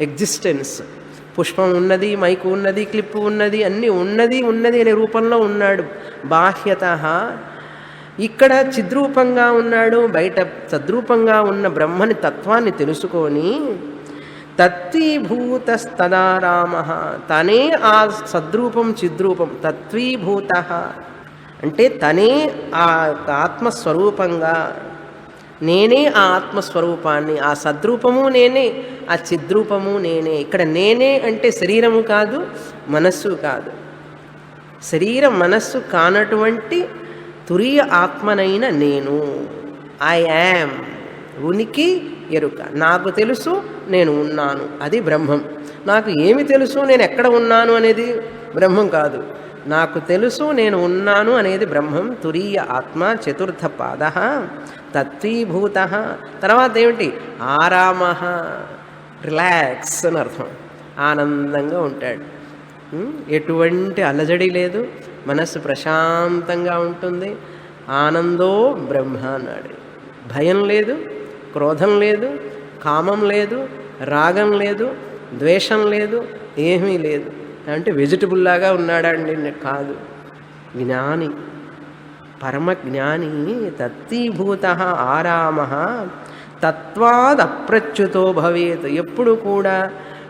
ఎగ్జిస్టెన్స్. పుష్పం ఉన్నది, మైకు ఉన్నది, క్లిప్పు ఉన్నది, అన్నీ ఉన్నది ఉన్నది అనే రూపంలో ఉన్నాడు బాహ్యత. ఇక్కడ చిద్రూపంగా ఉన్నాడు, బయట సద్రూపంగా ఉన్న బ్రహ్మని తత్వాన్ని తెలుసుకొని తత్వీభూతస్తదా రామ, తనే ఆ సద్రూపం చిద్రూపం. తత్వీభూత అంటే తనే ఆ ఆత్మస్వరూపంగా, నేనే ఆ ఆత్మస్వరూపాన్ని, ఆ సద్రూపము నేనే, ఆ చిద్రూపము నేనే. ఇక్కడ నేనే అంటే శరీరము కాదు, మనస్సు కాదు. శరీరం మనస్సు కానటువంటి తురీయ ఆత్మనైన నేను, ఐ యామ్, ఉనికి ఎరుక. నాకు తెలుసు నేను ఉన్నాను, అది బ్రహ్మం. నాకు ఏమి తెలుసు నేను ఎక్కడ ఉన్నాను అనేది బ్రహ్మం కాదు. నాకు తెలుసు నేను ఉన్నాను అనేది బ్రహ్మం. తురీయ ఆత్మ, చతుర్థ పాద, తత్వీభూత. తర్వాత ఏమిటి? ఆరామ, రిలాక్స్ అని అర్థం. ఆనందంగా ఉంటాడు, ఎటువంటి అలజడి లేదు, మనస్సు ప్రశాంతంగా ఉంటుంది. ఆనందో బ్రహ్మ అన్నాడు. భయం లేదు, క్రోధం లేదు, కామం లేదు, రాగం లేదు, ద్వేషం లేదు, ఏమీ లేదు. అంటే వెజిటబుల్ లాగా ఉన్నాడండి కాదు, జ్ఞాని, పరమజ్ఞాని. తత్వీభూత ఆరామ తత్వాదప్రచ్యుతో భవేత్. ఎప్పుడు కూడా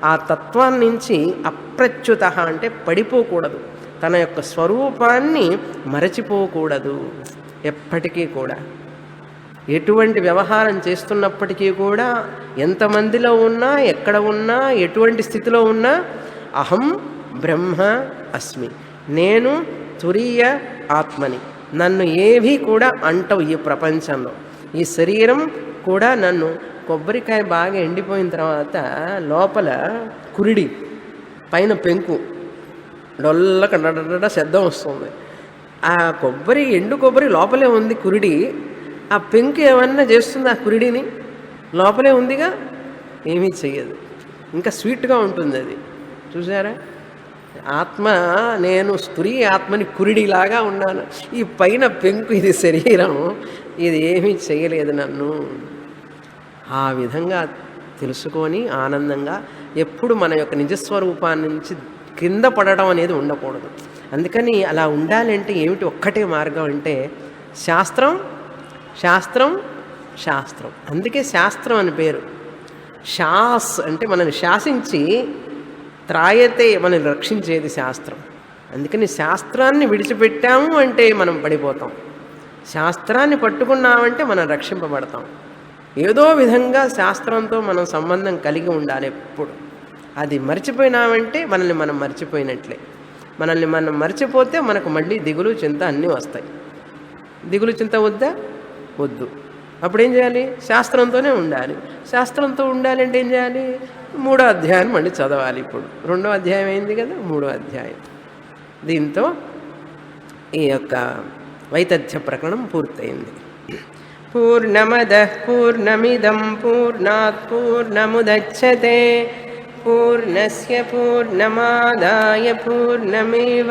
ఆ తత్వాన్ని నుంచి అప్రచ్యుత అంటే పడిపోకూడదు, తన యొక్క స్వరూపాన్ని మరచిపోకూడదు. ఎప్పటికీ కూడా ఎటువంటి వ్యవహారం చేస్తున్నప్పటికీ కూడా, ఎంతమందిలో ఉన్నా, ఎక్కడ ఉన్నా, ఎటువంటి స్థితిలో ఉన్నా, అహం బ్రహ్మ అస్మి, నేను తురీయ ఆత్మని. నన్ను ఏవి కూడా అంటవు ఈ ప్రపంచంలో. ఈ శరీరం కూడా నన్ను కొబ్బరికాయ బాగా ఎండిపోయిన తర్వాత లోపల కురిడి పైన పెంకు డొల్లక డడ శబ్దం వస్తుంది. ఆ ఎండు కొబ్బరి లోపలే ఉంది కురిడి. ఆ పెంకు ఏమన్నా చేస్తుంది ఆ కురిడిని? లోపలే ఉందిగా, ఏమీ చెయ్యదు. ఇంకా స్వీట్గా ఉంటుంది అది. చూసారా? ఆత్మ, నేను స్త్రీ ఆత్మని కురిడిలాగా ఉన్నాను. ఈ పైన పెంకు ఇది శరీరం, ఇది ఏమీ చేయలేదు నన్ను. ఆ విధంగా తెలుసుకొని ఆనందంగా ఎప్పుడు మన యొక్క నిజస్వరూపాన్ని నుంచి కింద పడడం అనేది ఉండకూడదు. అందుకని అలా ఉండాలంటే ఏమిటి ఒక్కటే మార్గం అంటే శాస్త్రం, శాస్త్రం, శాస్త్రం. అందుకే శాస్త్రం అని పేరు. శాస్ అంటే మనల్ని శాసించి, త్రాయతే మనల్ని రక్షించేది శాస్త్రం. అందుకని శాస్త్రాన్ని విడిచిపెట్టాము అంటే మనం పడిపోతాం. శాస్త్రాన్ని పట్టుకున్నామంటే మనం రక్షింపబడతాం. ఏదో విధంగా శాస్త్రంతో మనం సంబంధం కలిగి ఉండాలి ఎప్పుడు. అది మర్చిపోయినామంటే మనల్ని మనం మర్చిపోయినట్లే. మనల్ని మనం మర్చిపోతే మనకు మళ్ళీ దిగులు చింత అన్నీ వస్తాయి. దిగులు చింత వద్దా? వద్దు. అప్పుడు ఏం చేయాలి? శాస్త్రంతోనే ఉండాలి. శాస్త్రంతో ఉండాలంటే ఏం చేయాలి? 3వ అధ్యాయం మళ్ళీ చదవాలి. ఇప్పుడు 2వ అధ్యాయం అయింది కదా, 3వ అధ్యాయం. దీంతో ఈ యొక్క వైతథ్య ప్రకరణం పూర్తయింది. పూర్ణమదః పూర్ణమిదం పూర్ణాత్ పూర్ణముదచ్యతే పూర్ణస్య పూర్ణమాదాయ పూర్ణమేవావశిష్యతే.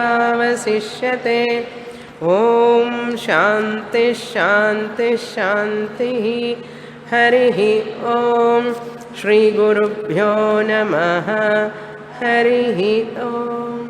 ఓం శాంతి శాంతి శాంతి. హరి ఓం. శ్రీ గురుభ్యో నమః. హరి ఓం.